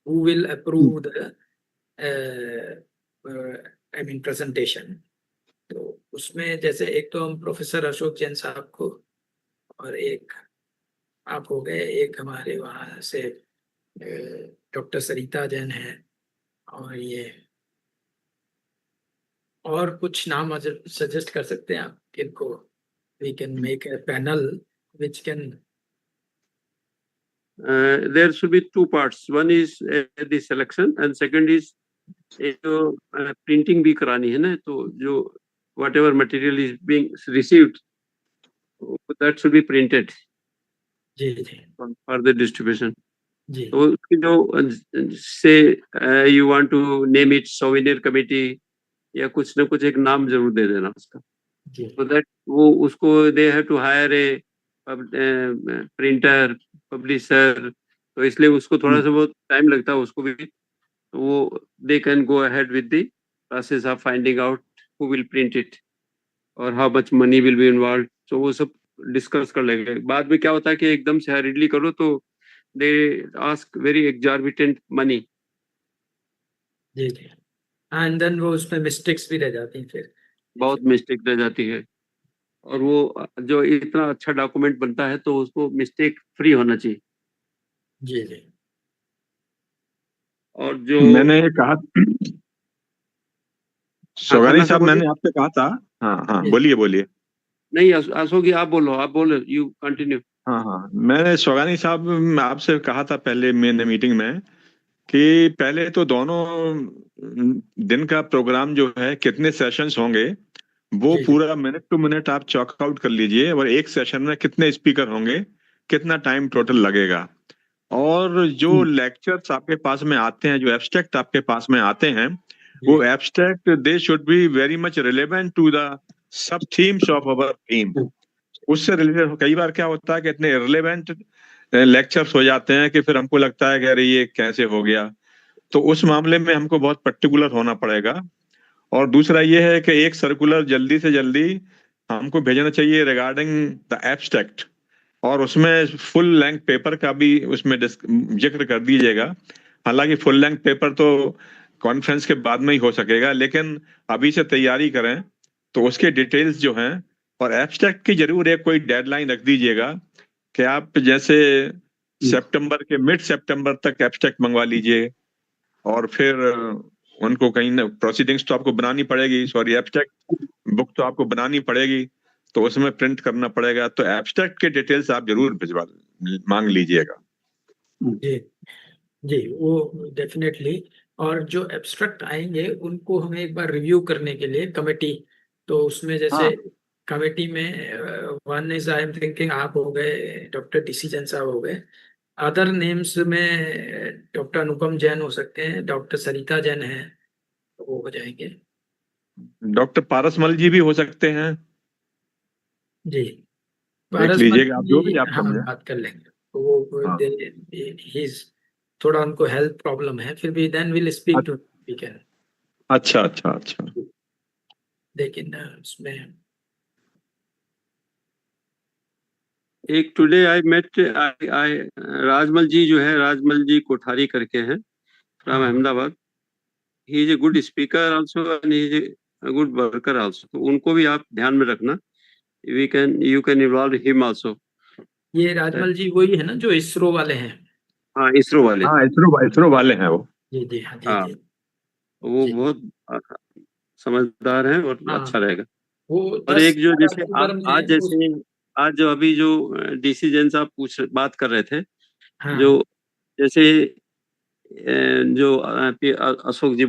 Who will approve the I mean presentation. तो उसमें जैसे एक तो हम प्रोफेसर अशोक जैन साहब को, और एक आप हो गए, एक हमारे वहाँ से डॉक्टर सरिता जैन है, और ये और कुछ नाम सजेस्ट कर सकते हैं आप इनको. We can make a panel which can There should be two parts. One is the selection and second is जो printing भी करानी है ना, तो जो whatever material is being received, that should be printed ji ji for the distribution. जी तो उसकी जो say you want to name it souvenir committee या कुछ ना कुछ एक नाम जरूर दे देना उसका. जी. So that वो उसको they have to hire a printer, publisher, तो इसलिए उसको थोड़ा सा बहुत टाइम लगता है उसको भी. तो वो they can go ahead with the process of finding out who will print it और how much money will be involved. So वो सब डिस्कस कर लेंगे. बाद में क्या होता है कि एकदम से हरीडली करो तो they ask very exorbitant money. जी जी. एंड देन वो उसमें मिस्टेक्स भी रह जाती हैं फिर. बहुत मिस्टेक रह जाती है, और वो जो इतना अच्छा डॉक्यूमेंट बनता है तो उसको मिस्टेक फ्री होना चाहिए. जी जी. और जो मैंने कहा सोगानी साहब, बोलिए. मैंने आपसे कहा था. हाँ हाँ, जी. बोलिए बोलिए. नहीं अशोक, आप बोलो, यू कंटिन्यू. हाँ हाँ, मैंने सोगानी साहब आपसे कहा था पहले मैंने मीटिंग में कि पहले तो दोनों दिन का प्रोग्राम जो है कितने सेशंस होंगे वो जी जी पूरा मिनट टू मिनट आप चॉक आउट कर लीजिए, और एक सेशन में कितने स्पीकर होंगे, कितना टाइम टोटल लगेगा. और जो लेक्चर्स आपके पास में आते हैं, जो एब्स्ट्रैक्ट आपके पास में आते हैं, वो जी abstract they should be very much relevant to the sub themes of our theme. उससे रिलेटेड कई बार क्या होता है कि इतने रिलेवेंट लेक्चर्स हो जाते हैं कि फिर हमको लगता है कि अरे ये कैसे हो गया. तो उस मामले में हमको बहुत पर्टिकुलर होना पड़ेगा. और दूसरा ये है कि एक सर्कुलर जल्दी से जल्दी हमको भेजना चाहिए रिगार्डिंग द एब्स्ट्रैक्ट, और उसमें फुल लेंथ पेपर का भी उसमें जिक्र कर दीजिएगा. हालांकि फुल लेंथ पेपर तो कॉन्फ्रेंस के बाद में ही हो सकेगा, लेकिन अभी से तैयारी करें तो उसके डिटेल्स जो हैं, और एब्स्ट्रैक्ट की जरूर एक कोई डेडलाइन रख दीजिएगा कि आप जैसे सितंबर के मिड सितंबर तक एब्स्ट्रैक्ट मंगवा लीजिए, और फिर उनको कहीं ना प्रोसीडिंग्स तो आपको बनानी पड़ेगी, सॉरी एब्स्ट्रैक्ट बुक तो आपको बनानी पड़ेगी, तो उसमें प्रिंट करना पड़ेगा. तो एब्स्ट्रैक्ट के डिटेल्स आप जरूर भिजवा मांग लीजिएगा. जी जी. वो डेफिनेटली. और जो एब्स्ट्रैक्ट आएंगे उनको हमें एक बार रिव्यू करने के लिए कमेटी, तो उसमें जैसे कमेटी में one is I am thinking आप हो गए, डॉक्टर टीसी जैन साहब हो गए. अदर नेम्स में डॉक्टर अनुपम जैन हो सकते हैं, डॉक्टर सरिता जैन है, तो वो हो जाएंगे. डॉक्टर पारसमल जी भी हो सकते हैं. जी. देख लीजिएगा आप, जो भी आप हम समझे. बात कर लेंगे. तो वो हाँ. थोड़ा उनको हेल्थ प्रॉब्लम है, फिर भी then will speak to we can. अच्छा अच्छा अच्छा. लेकिन उसमें एक today I met I Rajmal ji जो है, राजमल जी कोठारी करके हैं from Ahmedabad. He is a good speaker also and he is a good worker also. तो उनको भी आप ध्यान में रखना. You can involve him also. ये राजमल जी वही है ना जो इसरो वाले हैं? हाँ, इसरो वाले। हाँ, इसरो वाले हैं वो। जी जी हाँ जी हाँ, जी वो जी। बहुत समझदार हैं और हाँ अच्छा रहेगा। वो और 10 एक जो जैसे अक्टूबर में आज जैसे आज जो अभी जो डीसी जैन साहब बात कर रहे थे, हाँ जो जैसे जो अशोक जी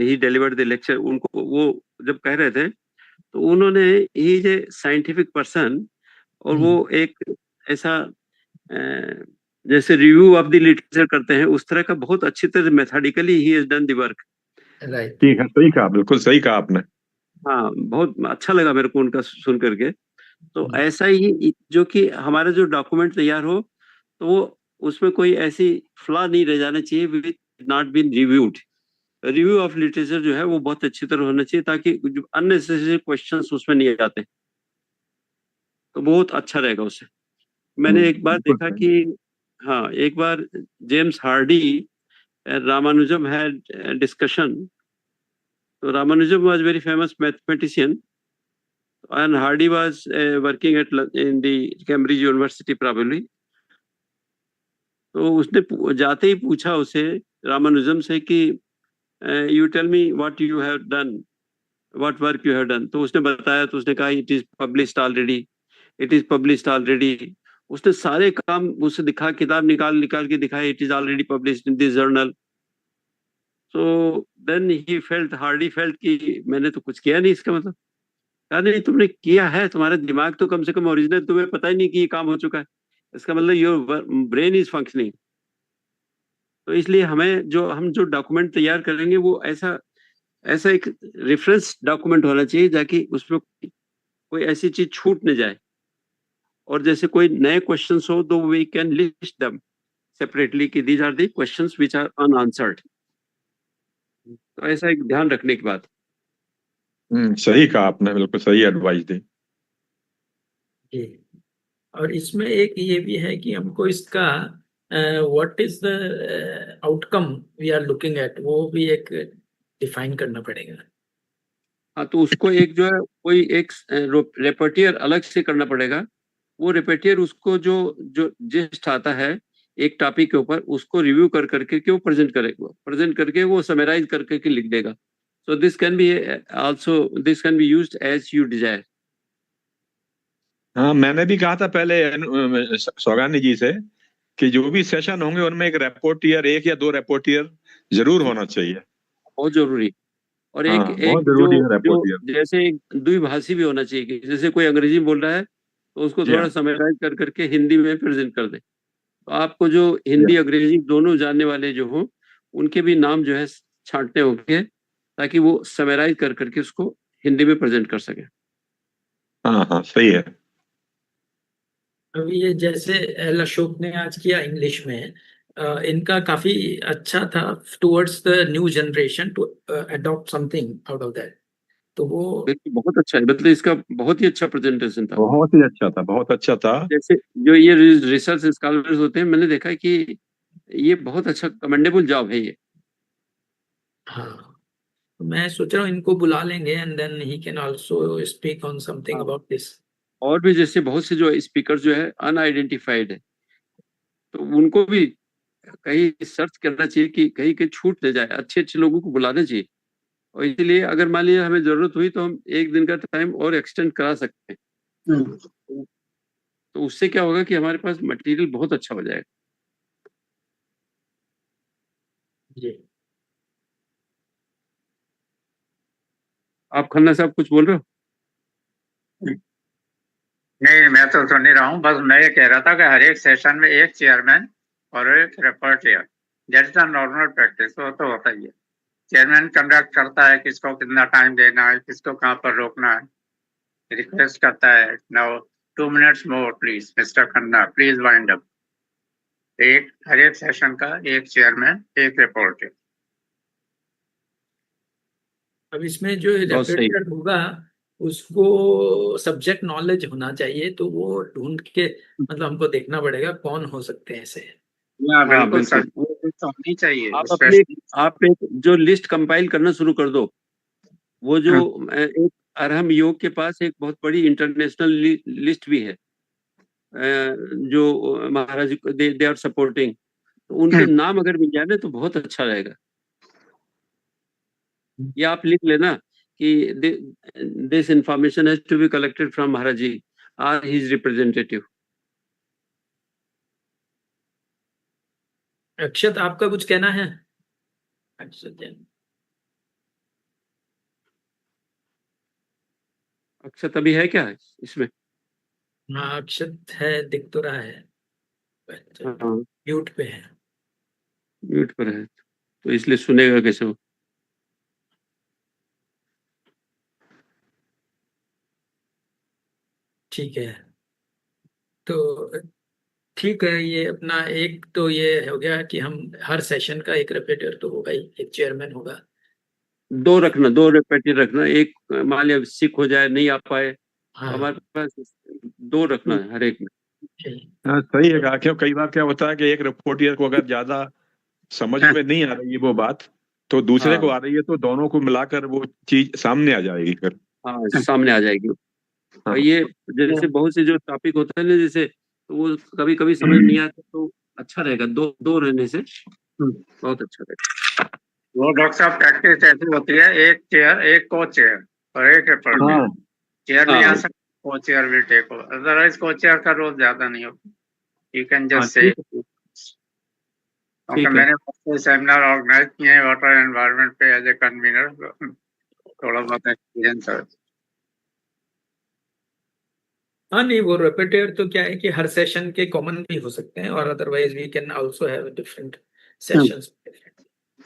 ही डिलीवर्ड द लेक्चर, उनको वो जब कह रहे थे तो उन्होंने ही जे साइंटिफिक पर्सन, और वो एक ऐसा जैसे रिव्यू ऑफ द लिटरेचर करते हैं उस तरह का बहुत अच्छी तरह methodically he has done the work. Right. ठीक है, सही कहा, बिल्कुल सही कहा आपने। हाँ, बहुत अच्छा लगा मेरे को उनका सुन करके। तो ऐसा ही जो कि हमारा जो डॉक्यूमेंट तैयार हो तो वो उसमें कोई ऐसी फ्लॉ नहीं रह जाना चाहिए which not been reviewed. Review of literature जो है वो बहुत अच्छी तरह होना चाहिए ताकि जो अननेसेसरी क्वेश्चंस उसमें नहीं आते, तो बहुत अच्छा रहेगा उससे। मैंने एक बार बिल्कुल देखा सही। कि हाँ, एक बार James Hardy Ramanujan had discussion. तो Ramanujan was very famous mathematician and Hardy was working at in the Cambridge University probably. तो उसने जाते ही पूछा उसे रामानुजम से कि you tell me what you have done, what work you have done. तो उसने बताया, तो उसने कहा it is published already, it is published already. उसने सारे काम उसे दिखा, किताब निकाल निकाल के दिखाया, it is already published in this journal. So then he felt, Hardy felt कि मैंने तो कुछ किया नहीं, इसका मतलब कहा नहीं तुमने किया है, तुम्हारा दिमाग तो कम से कम ओरिजिनल, तुम्हें पता ही नहीं कि ये काम हो चुका है, इसका मतलब योर ब्रेन इज फंक्शनिंग। तो इसलिए हम जो डॉक्यूमेंट तैयार करेंगे वो ऐसा ऐसा एक रेफरेंस डॉक्यूमेंट होना चाहिए ताकि उसमें कोई ऐसी चीज छूट न जाए, और जैसे कोई नए क्वेश्चंस हो तो we can list them separately कि these are the questions which are unanswered. तो ऐसा एक ध्यान रखने की बात। सही कहा आपने, बिल्कुल सही एडवाइस दी। जी। और इसमें एक ये भी है कि हमको इसका what is the outcome we are looking at, वो भी एक डिफाइन करना पड़ेगा। हाँ, तो उसको एक जो है कोई एक रेपर्टियर अलग से करना पड़ेगा। वो रेपेटियर उसको जो जो जिस्ट आता है एक टॉपिक के ऊपर, उसको रिव्यू कर करके के वो प्रेजेंट करके वो समराइज करके के लिख देगा। So this can be also, this can be used as you desire. हाँ, मैंने भी कहा था पहले सौगानी जी से कि जो भी सेशन होंगे उनमें एक रिपोर्टियर, एक या दो रिपोर्टियर जरूर होना चाहिए। बहुत जरूरी। और हाँ, एक बहुत जो जरूरी है जो रिपोर्टियर। जैसे एक द्विभाषी भी होना चाहिए कि जैसे कोई अंग्रेजी बोल रहा है तो उसको या थोड़ा समराइज कर करके हिंदी में प्रेजेंट कर दे। तो आपको जो या हिंदी अंग्रेजी दोनों जानने वाले जो हो उनके भी नाम जो है छांटने होंगे ताकि वो समराइज कर करके उसको हिंदी में प्रेजेंट कर सके। हाँ हाँ, सही है। अभी ये जैसे एल अशोक ने आज किया इंग्लिश में, इनका काफी अच्छा था towards the new generation to adopt something out of that. तो वो बिल्कुल बहुत अच्छा है, मतलब इसका बहुत ही अच्छा प्रेजेंटेशन था। बहुत ही अच्छा था, बहुत अच्छा था। जैसे जो ये रिसर्च स्कॉलर्स होते हैं, मैंने देखा है कि ये बहुत अच्छा कमेंडेबल जॉब है ये। हाँ, तो मैं सोच रहा हूँ इनको बुला लेंगे and then he can also speak on something हाँ, अबाउट दिस। और भी जैसे बहुत से जो स्पीकर जो है अनआइडेंटिफाइड है, तो उनको भी कहीं सर्च करना चाहिए कि कहीं कहीं छूट न जाए, अच्छे अच्छे लोगों को बुलाना चाहिए। और इसीलिए अगर मान लीजिए हमें जरूरत हुई तो हम एक दिन का टाइम और एक्सटेंड करा सकते हैं। तो उससे क्या होगा कि हमारे पास मटेरियल बहुत अच्छा हो जाएगा। जी। आप खन्ना साहब कुछ बोल रहे हो? नहीं, मैं तो सुन ही रहा हूँ। बस मैं ये कह रहा था कि हर एक सेशन में एक चेयरमैन और एक reporter, that is the normal practice. वो तो होता ही है। चेयरमैन कंडक्ट करता है किसको कितना टाइम देना है, किसको कहाँ पर रोकना है, रिक्वेस्ट करता है now 2 minutes more please mister Khanna, please wind up. एक हर एक सेशन का एक चेयरमैन एक रिपोर्टर। अब इसमें जो बहुत सही। रेपेटर होगा उसको सब्जेक्ट नॉलेज होना चाहिए, तो वो ढूंढ के मतलब हमको देखना पड़ेगा कौन हो सकते हैं ऐसे। हाँ, हाँ, बिल्कुल सर, बिल्कुल। वो तो होनी चाहिए आप स्पेशली। एक जो लिस्ट कंपाइल करना शुरू कर दो। वो जो एक अरहम योग के पास एक बहुत बड़ी इंटरनेशनल लिस्ट भी है। जो महाराज दे आर सपोर्टिंग, तो उनके नाम अगर मिल जाए ना तो बहुत अच्छा रहेगा। ये आप लिख लेना कि this information has to be collected from Maharaj ji or his representative. Akshat, आपका कुछ कहना है? अक्षत जैन। अक्षत अभी है क्या इसमें? हाँ, अक्षत है, दिख तो रहा है, हाँ, म्यूट पे है। म्यूट पर है तो इसलिए सुनेगा कैसे वो? ठीक है, तो ठीक है, ये अपना एक तो ये हो गया कि हम हर सेशन का एक रिपीटर तो होगा ही, एक चेयरमैन होगा। दो रखना, दो रिपीटर रखना, एक मान लिया सिक हो जाए नहीं आ पाए तो हाँ, हमारे पास दो रखना है हर एक में। हाँ सही है। क्यों कई बार क्या होता है कि एक रिपोर्टियर को अगर ज्यादा समझ में नहीं आ रही है वो बात, तो दूसरे को आ रही है, तो दोनों को मिलाकर वो चीज सामने आ जाएगी फिर। हाँ, सामने आ जाएगी। हाँ। और ये जैसे बहुत से जो टॉपिक होता है ना, जैसे तो वो कभी कभी समझ नहीं आता, तो अच्छा रहेगा दो दो रहने से बहुत अच्छा रहेगा। वो डॉक्टर साहब प्रैक्टिस ऐसी होती है, एक चेयर, एक को चेयर और एक रिपोर्टर। चेयर नहीं आ सकता, co chair will take over, otherwise co chair का रोल ज्यादा नहीं होता। यू कैन जस्ट से, क्योंकि मैंने सेमिनार ऑर्गेनाइज किए हैं वाटर एनवायरनमेंट पे एज ए कन्वीनर, थोड़ा बहुत एक्सपीरियंस है। हाँ, नहीं, वो रिपीटर तो क्या है कि हर सेशन के कॉमन भी हो सकते हैं, और otherwise we can also have different sessions.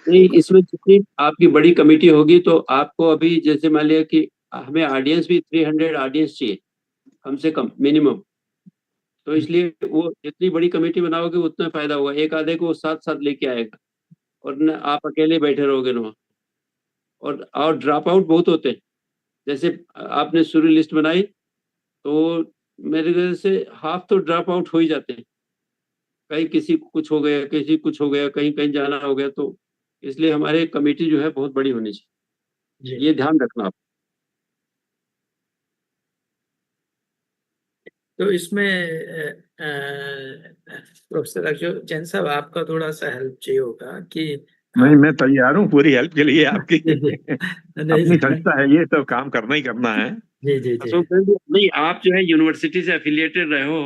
नहीं, इसमें जितनी आपकी बड़ी कमेटी होगी तो आपको अभी जैसे मान लिया कि हमें ऑडियंस भी 300 ऑडियंस चाहिए कम से कम मिनिमम, तो इसलिए वो जितनी बड़ी कमेटी बनाओगे उतना फायदा होगा। एक आधे को साथ साथ लेके आएगा और न आप अकेले बैठे रहोगे ना, और ड्रॉप आउट बहुत होते हैं। जैसे आपने शुरू लिस्ट बनाई तो मेरे ख्याल से हाफ तो ड्रॉप आउट हो ही जाते हैं, कहीं किसी को कुछ हो गया, किसी को कुछ हो गया, कहीं कहीं जाना हो गया, तो इसलिए हमारे कमेटी जो है बहुत बड़ी होनी चाहिए, ये ध्यान रखना आप। तो इसमें प्रोफेसर अशोक जैन साहब, आपका थोड़ा सा हेल्प चाहिए होगा कि नहीं, मैं तैयार हूँ पूरी हेल्प के लिए आपकी। नहीं, अपनी संस्था है, ये सब काम करना ही करना है। जी जी जी। अशोक सर जी, नहीं आप जो है यूनिवर्सिटी से एफिलिएटेड रहे हो,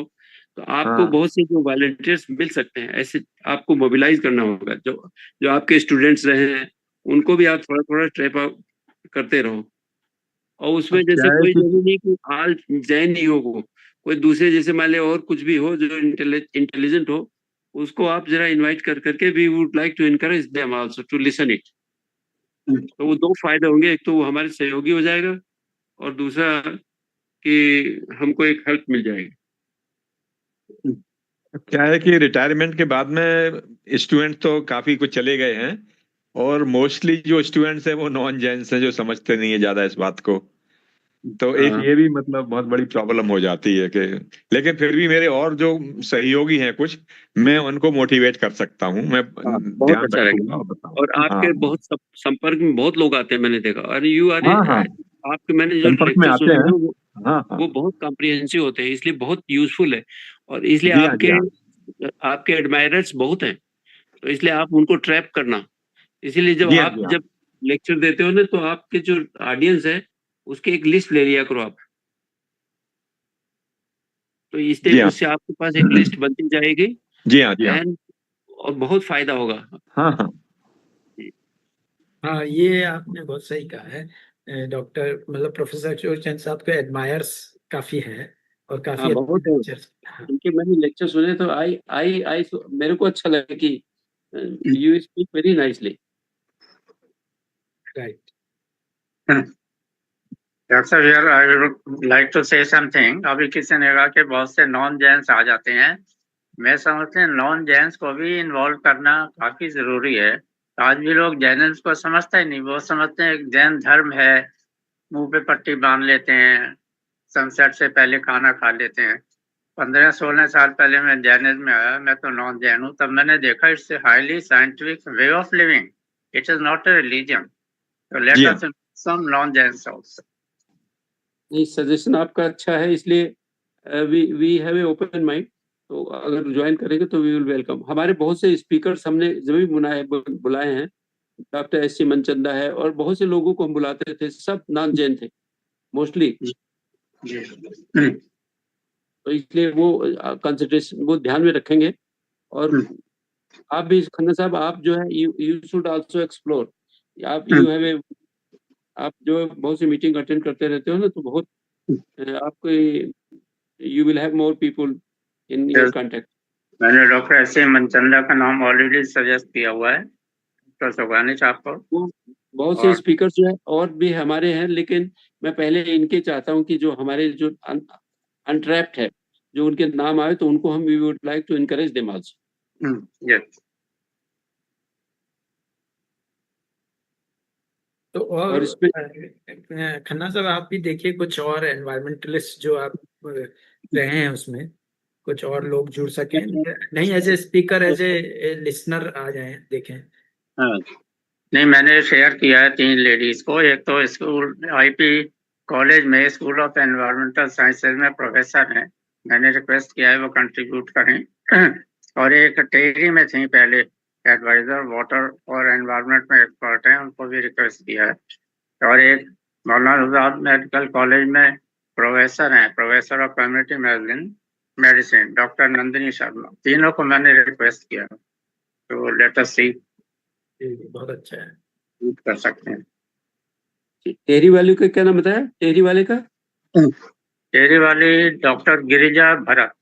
तो आपको हाँ। बहुत से जो वॉलंटियर्स मिल सकते हैं, ऐसे आपको मोबिलाइज करना होगा। जो जो आपके स्टूडेंट्स रहे हैं उनको भी आप थोड़ा थोड़ा ट्रैप आउट करते रहो। और उसमें अब क्या जैसे है कोई कि जरूरी नहीं कि हाल जैन ही हो, कोई दूसरे जैसे मान ले और कुछ भी हो जो इंटेलिजेंट हो, उसको आप जरा इनवाइट कर करके, we would like to encourage them also to listen it. तो वो दो फायदे होंगे, एक तो वो हमारे सहयोगी हो जाएगा और दूसरा कि हमको एक हेल्प मिल जाएगी। क्या है कि रिटायरमेंट के बाद में स्टूडेंट तो काफी कुछ चले गए हैं, और मोस्टली जो स्टूडेंट्स हैं वो नॉन जैन्स हैं, जो समझते नहीं है ज्यादा इस बात को। तो एक ये भी मतलब बहुत बड़ी प्रॉब्लम हो जाती है कि, लेकिन फिर भी मेरे और जो सहयोगी हैं कुछ, मैं उनको मोटिवेट कर सकता हूँ, मैं बहुत ध्यान अच्छा रखूंगा रहेगा। और बताऊंगा। और आपके हाँ बहुत संपर्क में बहुत लोग आते हैं, मैंने देखा। और यू आर हाँ हाँ, आपके मैंने जो संपर्क में लेक्चर आते सुने हैं। ना, हाँ हाँ, वो बहुत कॉम्प्रिहेंसिव होते हैं, इसलिए बहुत यूजफुल है। और इसलिए जी हाँ, जी हाँ। आपके एडमायरर्स बहुत हैं, तो इसलिए आप उनको ट्रैप करना। इसीलिए जब जी हाँ, आप जी हाँ। जब लेक्चर देते हो ना, तो आपके जो ऑडियंस है उसके एक लिस्ट ले लिया करो आप। तो इस जी टाइप हाँ, उससे आपके पास एक लिस्ट बनती जाएगी जी हाँ, जी हाँ। एंड और बहुत फायदा होगा। हाँ हाँ, हाँ, ये आपने बहुत सही कहा है डॉक्टर, मतलब प्रोफेसर अशोक जैन साहब के एडमायर्स काफी हैं और हाँ, काफी बहुत है। अच्छे। हाँ, उनके मैंने लेक्चर सुने तो आई आई आई मेरे को अच्छा लगा कि you speak very nicely. Right. Doctor साहब, यार I would like to say something. अभी किसी ने कहा कि बहुत से नॉन जैन्स आ जाते हैं। मैं समझते हैं नॉन जैन्स को भी इन्वॉल्व करना काफी जरूरी है। आज भी लोग जैनिज्म को समझते ही नहीं, वो समझते हैं एक जैन धर्म है, मुंह पे पट्टी बांध लेते हैं, सनसेट से पहले खाना खा लेते हैं। 15-16 साल पहले मैं जैनिज्म में आया, मैं तो नॉन जैन हूँ, तब मैंने देखा it's a highly scientific way of living, it is not a religion. So let जी us some non-Jains also. नहीं, सजेशन आपका अच्छा है, इसलिए we have a open mind, तो अगर ज्वाइन करेंगे तो वी विल वेलकम। हमारे बहुत से स्पीकर्स हमने जब भी बुलाए हैं, डॉक्टर एस सी मनचंदा है और बहुत से लोगों को हम बुलाते थे, सब नॉन जैन थे मोस्टली, तो इसलिए वो कंसंट्रेशन वो ध्यान में रखेंगे। और आप भी खन्ना साहब, आप जो है यू शुड आल्सो एक्सप्लोर। आप यू हैव ए, आप जो बहुत सी मीटिंग अटेंड करते रहते हो ना, तो बहुत आपको you will have more people in your contact. मैंने डॉक्टर एस सी मनचंदा का नाम ऑलरेडी सजेस्ट किया हुआ है डॉक्टर सुगानी साहब को। बहुत से स्पीकर्स जो है और भी हमारे हैं, लेकिन मैं पहले इनके चाहता हूं कि जो हमारे जो अनट्रैप्ड है, जो उनके नाम आए, तो उनको हम we would like to encourage them also. Yes. तो और खन्ना साहब, आप भी देखिए कुछ और एनवायरमेंटलिस्ट जो आप रहे हैं उसमें कुछ और लोग जुड़ सकें, नहीं as a speaker, as a listener आ जाएं, देखें। नहीं, मैंने शेयर किया है 3 लेडीज को। एक तो स्कूल आईपी कॉलेज में स्कूल ऑफ एनवायरमेंटल साइंसेज में प्रोफेसर हैं, मैंने रिक्वेस्ट किया है वो कंट्रीब्यूट करें। और एक टेरी में थी पहले एडवाइजर, वाटर और एनवायरमेंट में एक्सपर्ट हैं, उनको भी रिक्वेस्ट किया है। और एक मौलाना आजाद मेडिकल कॉलेज में प्रोफेसर हैं, professor of community medicine, doctor Nandini Sharma. तीनों को मैंने रिक्वेस्ट किया, तो लेट अस सी। बहुत अच्छा है, कर सकते हैं। टेरी वाले का क्या नाम बताया? टेरी वाले का, टेरी वाली doctor Girija Bharat.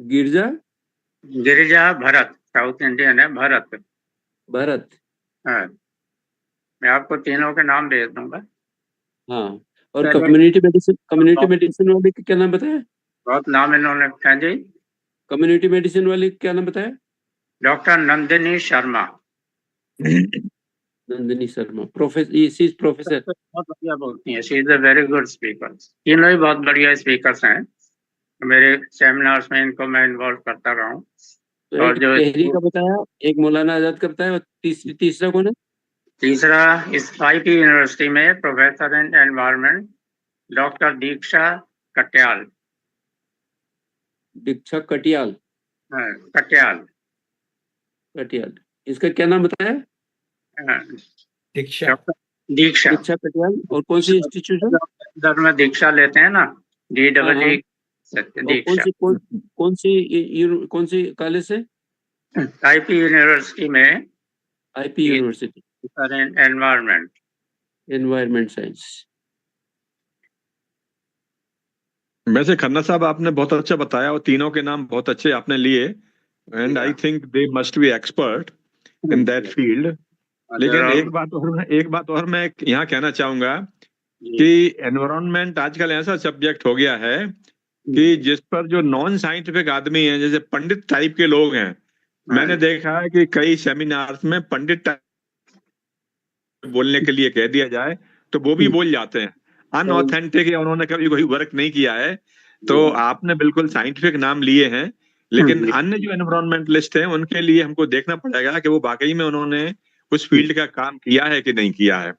Girija Bharat, south Indian है, भरत। हाँ, मैं आपको तीनों के नाम भेज दूंगा। हाँ, और कम्युनिटी मेडिसिन वाले का क्या नाम बताया? बहुत नाम इन्होंने। हाँ जी, कम्युनिटी मेडिसिन वाले क्या नाम बताया? डॉक्टर नंदिनी शर्मा। नंदिनी शर्मा, प्रोफेसर। बहुत बढ़िया बोलती है, she is a very good speaker. तीनों ही बहुत बढ़िया स्पीकर्स हैं, मेरे सेमिनार्स में इनको मैं इन्वॉल्व करता रहा हूँ। तो और जो टेहरी का बताया, एक मौलाना आजाद करता है, और तीसरा कौन है? तीसरा इस आईपी यूनिवर्सिटी में प्रोफेसर इन एनवायरमेंट डॉक्टर दीक्षा कटियाल। कटियाल, इसका क्या नाम बताया? दीक्षा कटियाल। और कौन सी इंस्टीट्यूशन? इधर में दीक्षा लेते हैं ना, DEE दीक्षा। कौन सी कॉलेज से? आईपी यूनिवर्सिटी में, आईपी यूनिवर्सिटी एनवायरमेंट साइंस। वैसे खन्ना साहब आपने बहुत अच्छा बताया और तीनों के नाम बहुत अच्छे आपने लिए, and I think they must be expert in that field. लेकिन एक बात और मैं यहाँ कहना चाहूंगा कि एनवायरनमेंट आजकल ऐसा सब्जेक्ट हो गया है कि जिस पर जो नॉन साइंटिफिक आदमी हैं, जैसे पंडित टाइप के लोग हैं, मैंने देखा है कि कई सेमिनार्स में पंडित बोलने के लिए कह दिया जाए तो वो भी बोल जाते हैं, अनऑथेंटिक है, उन्होंने कभी कोई वर्क नहीं किया है। तो आपने बिल्कुल साइंटिफिक नाम लिए हैं, लेकिन अन्य जो एनवायरमेंटलिस्ट हैं उनके लिए हमको देखना पड़ेगा कि वो वाकई में उन्होंने उस फील्ड का काम किया है कि नहीं किया है।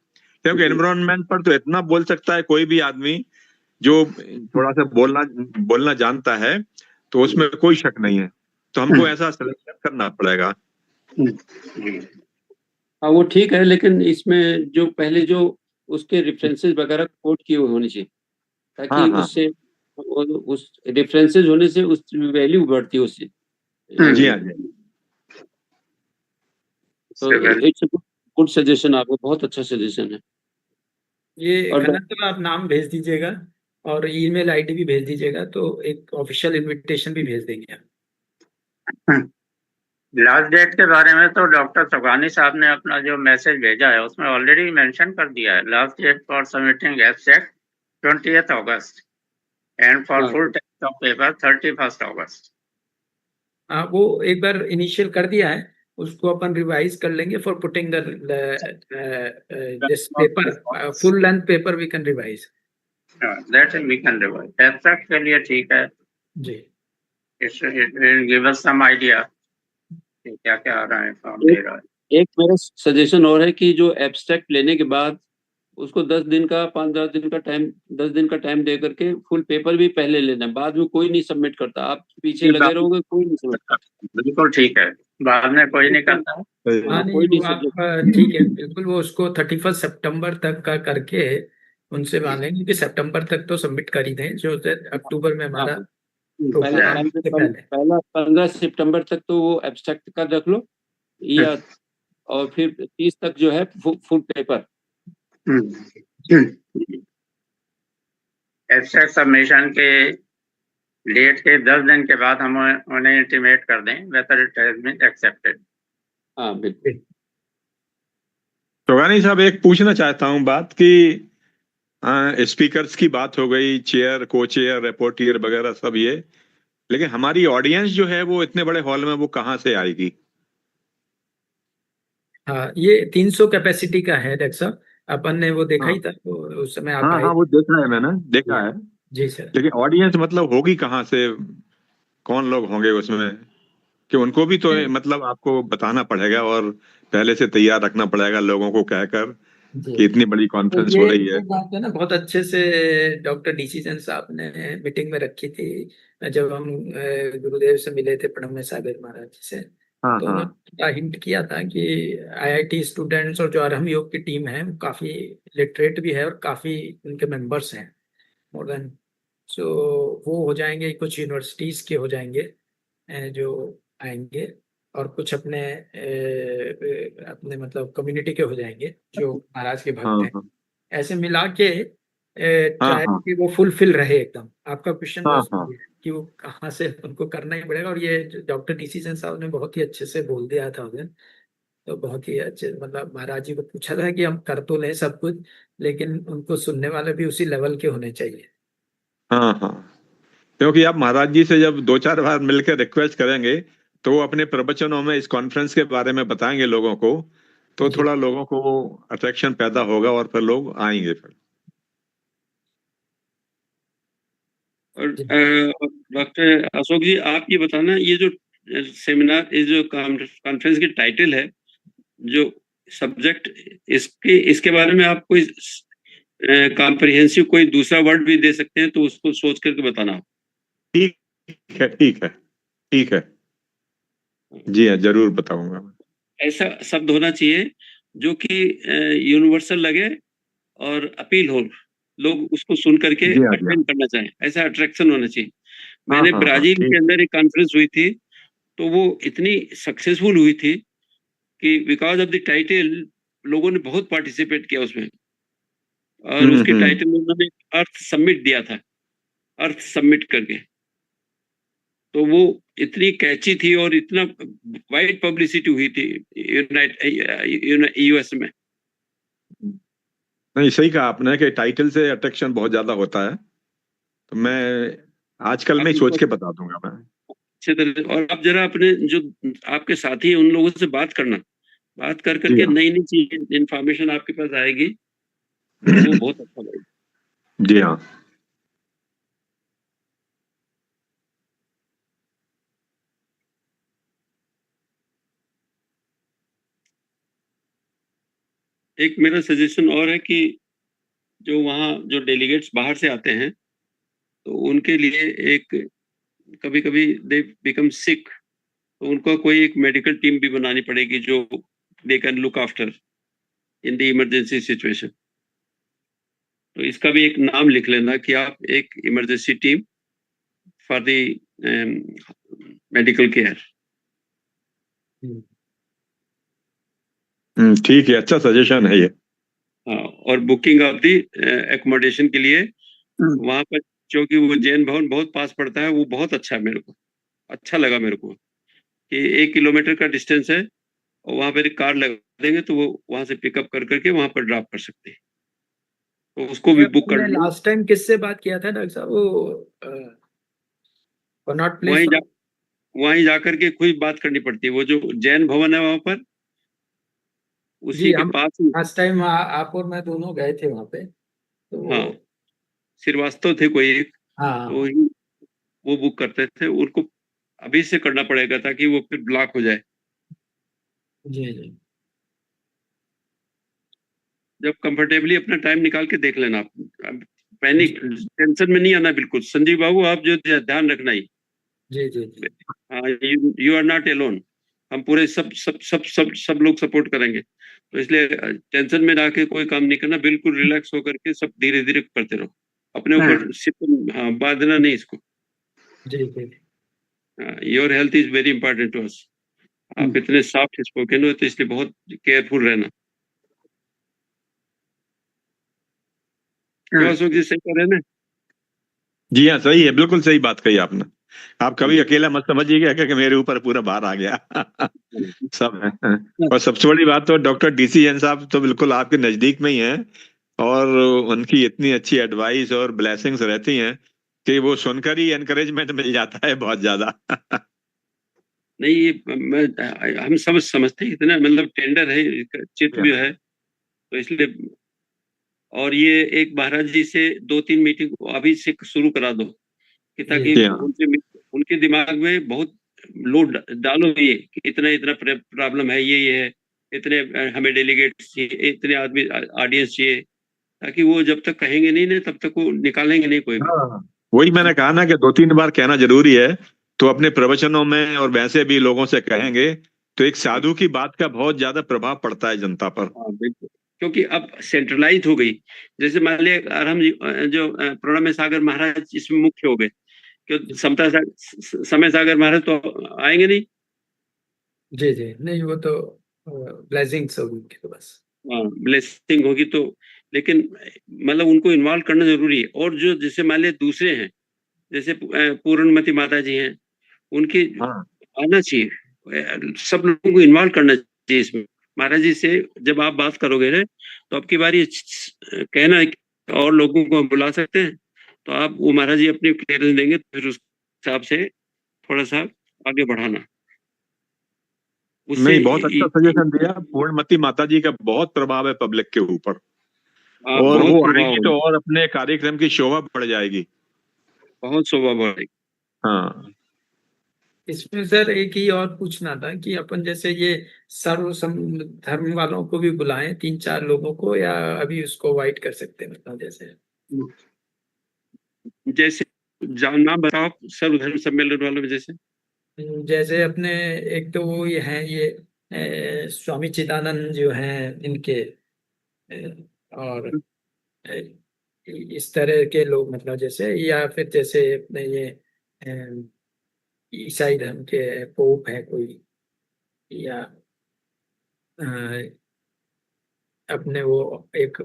क्योंकि एनवायरमेंट पर तो इतना बोल सकता है कोई भी आदमी जो थोड़ा सा बोलना जानता है, तो उसमें कोई शक नहीं है। तो हमको ऐसा सिलेक्शन करना पड़ेगा। हाँ, वो ठीक है, लेकिन इसमें जो पहले जो उसके रेफरेंसेस वगैरह कोट किए हुए होने चाहिए, ताकि उससे उस रेफरेंसेस होने से उस वैल्यू बढ़ती है उससे। जी हाँ जी। तो इट्स गुड सजेशन, आपको बहुत अच्छा सजेशन है। ये खन्ना, आप नाम भेज दीजिएगा और ईमेल आईडी भी भेज दीजिएगा, तो एक ऑफिशियल इनविटेशन भी भेज देंगे हम। लास्ट डेट के बारे में तो डॉक्टर सुगानी साहब ने अपना जो मैसेज भेजा है उसमें ऑलरेडी मेंशन कर दिया है। Last date for submitting abstract 20th August and for full text of paper 31st August. वो एक बार इनिशियल कर दिया है, उसको अपन रिवाइज कर लेंगे for putting this paper, full length paper we can revise. That we can revise. Abstract के लिए ठीक है जी, it will give us some idea क्या क्या आ रहा है, फॉर्म दे रहा है। एक मेरा सजेशन और है कि जो एब्स्ट्रैक्ट लेने के बाद उसको 10 दिन का 5-10 दिन का टाइम 10 दिन का टाइम दे करके फुल पेपर भी पहले लेना है, बाद में कोई नहीं सबमिट करता, आप पीछे लगे रहोगे कोई नहीं सबमिट करता। बिल्कुल ठीक है, बाद में कोई नहीं करता। हाँ नहीं कोई वो नहीं आप सबमिट। ठीक है बिल्कुल, वो उसको 31 सितंबर तक का करके उनसे मांगेंगे कि सितंबर तक तो सबमिट कर ही दें, जो अक्टूबर में हाँ, हमारा पहले प्रोग्राम से पहले। पहला 15 सितंबर तक तो वो एब्स्ट्रैक्ट का रख लो, या और फिर 30 तक जो है फुल पेपर। एब्स्ट्रैक्ट सबमिशन के डेट के 10 दिन के बाद हम उन्हें इंटीमेट कर दें whether it has been accepted. हाँ बिल्कुल। सोगानी साहब, एक पूछना चाहता हूँ बात कि स्पीकर्स की बात हो गई, चेयर, को चेयर, रिपोर्टियर वगैरह सब ये, लेकिन हमारी ऑडियंस जो है वो इतने बड़े हॉल में वो कहाँ से आएगी? हाँ ये 300 कैपेसिटी का है डॉक्टर साहब, अपन ने वो देखा हाँ ही था तो उस समय आप हाँ आए हाँ, वो देखा है, मैंने थे। देखा है, जी सर। लेकिन ऑडियंस मतलब होगी कहाँ से? कौन लोग होंगे उसमें? कि उनको भी तो मतलब आपको बताना पड़ेगा और पहले से तैयार रखना पड़ेगा लोगों को कहकर जी कि इतनी बड़ी तो कॉन्फ्रेंस हो रही है। ये बात है ना, बहुत अच्छे से डॉक्टर डीसीजन साहब ने मीटिंग में रखी थी जब हम गुरुदेव से मिले थे, प्रणव सागर महाराज जी से। हाँ तो हाँ उन्होंने हिंट किया था कि आईआईटी स्टूडेंट्स और जो आरहम योग की टीम है वो काफी लिटरेट भी है और काफी उनके मेंबर्स हैं, मोर देन। सो वो हो जाएंगे, कुछ यूनिवर्सिटीज के हो जाएंगे जो आएंगे, और कुछ अपने अपने मतलब कम्युनिटी के हो जाएंगे जो महाराज के हाँ भक्त हैं। हाँ ऐसे मिला के हाँ ट्राई हाँ कि वो फुलफिल रहे एकदम। आपका क्वेश्चन हाँ बहुत हाँ सही है कि वो कहाँ से उनको करना ही पड़ेगा, और ये डॉक्टर डिसीजन साहब ने बहुत ही अच्छे से बोल दिया था उधर। तो बहुत ही अच्छे, मतलब महाराज जी को पूछा था कि हम कर तो लें सब कुछ, लेकिन उनको सुनने वाले भी उसी लेवल के होने चाहिए। हाँ हाँ, क्योंकि आप महाराज जी से जब 2-4 बार मिलकर रिक्वेस्ट करेंगे तो वो अपने प्रवचनों में इस कॉन्फ्रेंस के बारे में बताएंगे लोगों को, तो जी थोड़ा लोगों को अट्रैक्शन पैदा होगा और फिर लोग आएंगे फिर। और जी डॉक्टर अशोक जी, आप ये बताना, ये जो सेमिनार, ये जो कॉन्फ्रेंस की टाइटल है, जो सब्जेक्ट, इसके बारे में आप कोई कॉम्प्रिहेंसिव कोई दूसरा वर्ड भी दे सकते हैं तो उसको सोच करके बताना। ठीक है, ठीक है, ठीक है, जी हाँ, जरूर बताऊंगा। ऐसा शब्द होना चाहिए जो कि यूनिवर्सल लगे और अपील हो, लोग उसको सुन करके जी हाँ, जी हाँ, अटेंड करना चाहें, ऐसा अट्रैक्शन होना चाहिए। हाँ मैंने हाँ हाँ, ब्राजील के ठीक। अंदर एक कॉन्फ्रेंस हुई थी, तो वो इतनी सक्सेसफुल हुई थी कि बिकॉज ऑफ द टाइटल लोगों ने बहुत पार्टिसिपेट किया उसमें, और उसके हम्म। टाइटल में उन्होंने अर्थ सबमिट दिया था, अर्थ सबमिट करके। तो वो इतनी कैची थी और इतना वाइड पब्लिसिटी हुई थी यूएस में। नहीं, सही कहा आपने कि टाइटल से अट्रैक्शन बहुत ज्यादा होता है, तो मैं आजकल आप में ही सोच इसको के बता दूंगा मैं। अच्छे तरह से, और आप जरा अपने जो आपके साथी हैं उन लोगों से बात करना, बात कर जी करके हाँ, नई नई चीज इंफॉर्मेशन आपके पास आएगी, तो वो बहुत अच्छा लगेगा। जी हाँ। एक मेरा सजेशन और है कि जो वहाँ जो डेलीगेट्स बाहर से आते हैं, तो उनके लिए एक, कभी कभी दे बिकम सिक, तो उनको कोई एक मेडिकल टीम भी बनानी पड़ेगी जो they can look after in the emergency situation. तो इसका भी एक नाम लिख लेना कि आप एक emergency team for the medical care. ठीक है, अच्छा सजेशन है ये। हाँ, और बुकिंग ऑफ दी एकोमोडेशन के लिए वहां पर, क्योंकि वो जैन भवन बहुत पास पड़ता है, वो बहुत अच्छा है, मेरे को अच्छा लगा मेरे को कि 1 किलोमीटर का डिस्टेंस है, और वहां पर एक कार लगा देंगे तो वो वहां से पिकअप कर करके वहां पर ड्रॉप कर सकते हैं, तो उसको भी बुक कर आपने लो। लास्ट टाइम किससे बात किया था डॉक्टर साहब, वो कनॉट प्लेस? वहीं जा वहीं जाकर के खुद बात करनी पड़ती है, वो जो जैन भवन है वहां पर, जी उसी के हम पास ही। लास्ट टाइम आप और मैं दोनों गए थे वहाँ पे, हाँ, तो श्रीवास्तव थे कोई एक, तो हाँ वो बुक करते थे, उनको अभी से करना पड़ेगा ताकि वो फिर ब्लॉक हो जाए। जी जी जब कंफर्टेबली अपना टाइम निकाल के देख लेना। आप पैनिक टेंशन में नहीं आना बिल्कुल। संजीव बाबू, आप जो ध्यान रखना ही। जी जी जी। You are not alone. हम पूरे सब सब सब सब सब लोग सपोर्ट करेंगे। तो इसलिए टेंशन में रह के कोई काम नहीं करना, बिल्कुल रिलैक्स होकर के सब धीरे धीरे करते रहो। अपने ऊपर सिर्फ बांधना नहीं इसको। जी जी। Your health is very important to us. आप इतने सॉफ्ट स्पोकन हो, तो इसलिए बहुत केयरफुल रहना। क्यों अशोक जी, सही कह रहे हैं ना? जी हाँ, सही है, बिल्कुल सही बात कही आपने। आप कभी अकेला मत समझिएगा कि मेरे ऊपर पूरा भार आ गया। सब है। और सबसे बड़ी बात तो डॉक्टर डीसी जैन साहब तो बिल्कुल आपके नजदीक में ही हैं, और उनकी इतनी अच्छी एडवाइस और ब्लेसिंग्स रहती हैं कि वो सुनकर ही एनकरेजमेंट मिल जाता है बहुत ज्यादा। नहीं, ये हम समझते हैं, इतना मतलब टेंडर है, चित्त भी है, तो इसलिए। और ये एक महाराज जी से 2-3 मीटिंग अभी से शुरू करा दो, कि ताकि उनके दिमाग में बहुत लोड डालो ये कि इतना इतना प्रॉब्लम है, ये है, इतने हमें डेलीगेट्स चाहिए, इतने आदमी ऑडियंस चाहिए, ताकि वो जब तक कहेंगे नहीं ना, तब तक वो निकालेंगे नहीं कोई भी। वही मैंने कहा ना कि 2-3 बार कहना जरूरी है। तो अपने प्रवचनों में और वैसे भी लोगों से कहेंगे तो एक साधु की बात का बहुत ज्यादा प्रभाव पड़ता है जनता पर। हाँ बिल्कुल, क्योंकि अब सेंट्रलाइज हो गई। जैसे मान लिया आराम जी जो प्रणव सागर महाराज इसमें मुख्य हो गए, क्यों समय सागर महाराज तो आएंगे नहीं। जी जी, नहीं वो तो ब्लेसिंग्स होगी तो बस। हाँ, ब्लेसिंग होगी तो, लेकिन मतलब उनको इन्वॉल्व करना जरूरी है। और जो जैसे मान लिया दूसरे हैं, जैसे पूर्णमती माता जी हैं, उनकी आना चाहिए, सब लोगों को इन्वॉल्व करना चाहिए इसमें। महाराज जी से जब आप बात करोगे ना, तो आपकी बारी कहना है और लोगों को हम बुला सकते हैं, तो आप वो महाराज जी अपनी क्लियरेंस देंगे, तो फिर उस हिसाब से थोड़ा सा आगे बढ़ाना। नहीं, बहुत अच्छा सजेशन दिया। पूर्णमती माता जी का बहुत प्रभाव है पब्लिक के ऊपर, और वो आएगी तो और अपने कार्यक्रम की शोभा बढ़ जाएगी। बहुत शोभा बढ़ेगी। हाँ, इसमें सर एक ही और पूछना था कि अपन जैसे ये सर्व धर्म वालों को भी बुलाएं 3-4 लोगों को, या अभी उसको अवॉइड कर सकते हैं, मतलब जैसे नाम बताओ सर्वधर्म सम्मेलन वालों में। जैसे अपने एक तो वो ये हैं, ये स्वामी चिदानंद जो हैं इनके, और इस तरह के लोग, मतलब जैसे, या फिर जैसे अपने ये ईसाई धर्म के पोप है कोई, या अपने वो एक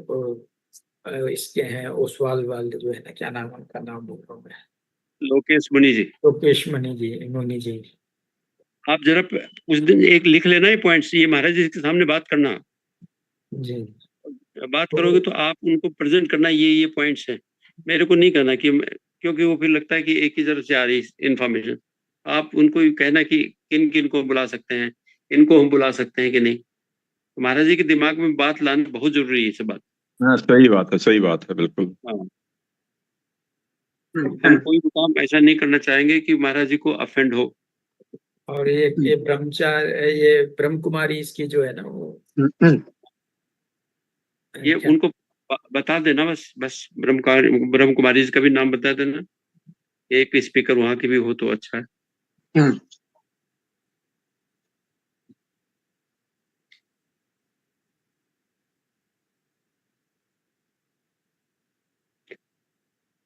इसके हैं ओसवाल वाले जो है ना, क्या नाम उनका, नाम बोल रहा हूँ मैं, लोकेश मुनि जी। लोकेश मुनि जी। आप जरा उस दिन एक लिख लेना ये पॉइंट्स, ये महाराज जी के सामने बात करना। जी, बात करोगे तो आप उनको प्रेजेंट करना, ये पॉइंट्स हैं। मेरे को नहीं करना कि, क्योंकि वो फिर लगता है कि एक ही तरफ से आ रही इन्फॉर्मेशन। आप उनको कहना कि किन किन को बुला सकते हैं, इनको हम बुला सकते हैं कि नहीं। महाराज जी के दिमाग में बात लाना बहुत जरूरी है, ये सब बात। हाँ, सही बात है, सही बात है, बिल्कुल। हाँ, हम कोई भी काम ऐसा नहीं करना चाहेंगे कि महाराज जी को ऑफेंड हो। और ये ब्रह्मचार्य, ये ब्रह्म कुमारी इसकी जो है ना, वो ये उनको बता देना, बस ब्रह्म कुमारी जी का भी नाम बता देना। एक स्पीकर वहां की भी हो तो अच्छा है।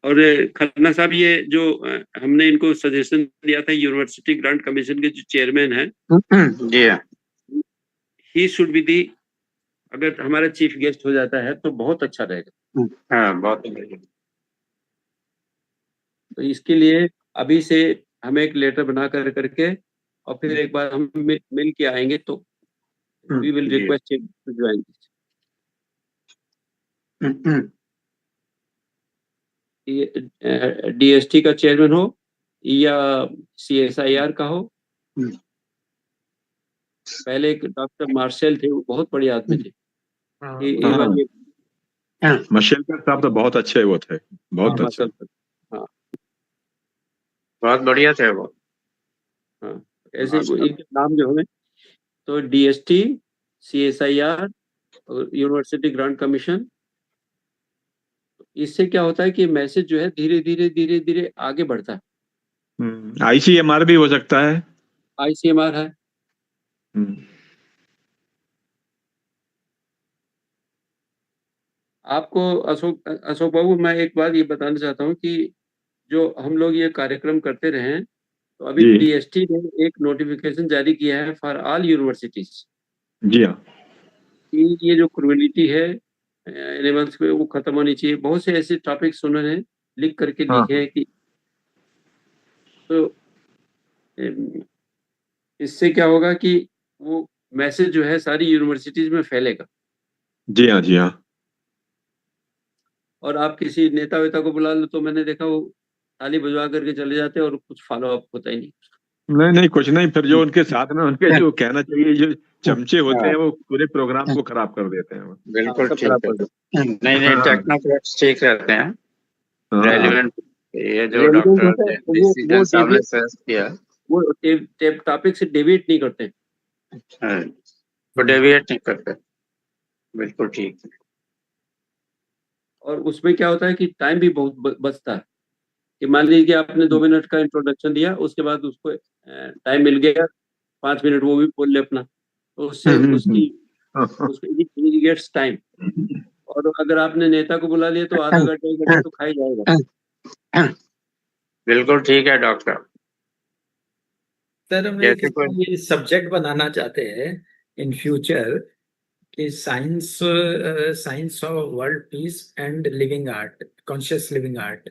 और खन्ना साहब, ये जो हमने इनको सजेशन दिया था, यूनिवर्सिटी ग्रांट कमीशन के जो चेयरमैन हैं, जी ही शुड बी दी, अगर हमारा चीफ गेस्ट हो जाता है तो बहुत अच्छा रहेगा। हाँ, बहुत। तो इसके लिए अभी से हमें एक लेटर बना करके, और फिर एक बार हम मिल के आएंगे, तो we will request him to join. DST का चेयरमैन हो या CSIR का हो। पहले एक डॉक्टर मार्शल थे, वो बहुत बड़े आदमी थे। मशेलकर साहब तो बहुत अच्छे वो थे, बहुत अच्छे। हाँ, बहुत बढ़िया थे वो। हाँ, ऐसे इनके नाम जो है, तो DST, CSIR university grant commission, इससे क्या होता है कि मैसेज जो है धीरे धीरे आगे बढ़ता है। ICMR भी हो सकता है। ICMR है। आपको अशोक बाबू, मैं एक बात ये बताना चाहता हूँ कि जो हम लोग ये कार्यक्रम करते रहे हैं, तो अभी जी। DST ने एक नोटिफिकेशन जारी किया है फॉर ऑल यूनिवर्सिटीज जी हाँ। कि ये जो क्रूएलिटी है एनिमल्स पे, वो खत्म होनी चाहिए। बहुत से ऐसे टॉपिक्स उन्होंने लिख करके हाँ। लिखे हैं कि तो इससे क्या होगा कि वो मैसेज जो है सारी यूनिवर्सिटीज में फैलेगा। जी हाँ। जी हाँ। और आप किसी नेता वेता को बुला लो तो मैंने देखा वो ताली बजवा करके चले जाते हैं और कुछ फॉलो अप होता ही नहीं। नहीं कुछ नहीं, फिर जो उनके साथ में उनके जो कहना चाहिए जो चमचे होते हैं वो पूरे प्रोग्राम को खराब कर देते हैं। बिल्कुल सब ठीक खराब है। कर देते हैं। नहीं टेक्नोक्रेट्स ठीक रहते हैं, हाँ। रेलिवेंट। ये जो रेलिवेंट डॉक्टर होता है तो डिसीजन साहब ने सजेस्ट किया, वो टॉपिक से डेविएट नहीं करते। वो डेविएट नहीं करते, बिल्कुल ठीक है। और उसमें क्या होता है कि टाइम भी बहुत बचता है कि मान लीजिए कि आपने 2 मिनट का इंट्रोडक्शन दिया, उसके बाद उसको टाइम मिल गया 5 मिनट वो भी बोल ले अपना, तो उससे उसकी गेट्स टाइम। और अगर आपने नेता को बुला लिया तो आधा घंटा 1 घंटा तो खा ही जाएगा। बिल्कुल ठीक है डॉक्टर। सर, हम एक ये सब्जेक्ट बनाना चाहते हैं इन फ्यूचर कि science of world peace and living art, conscious living art,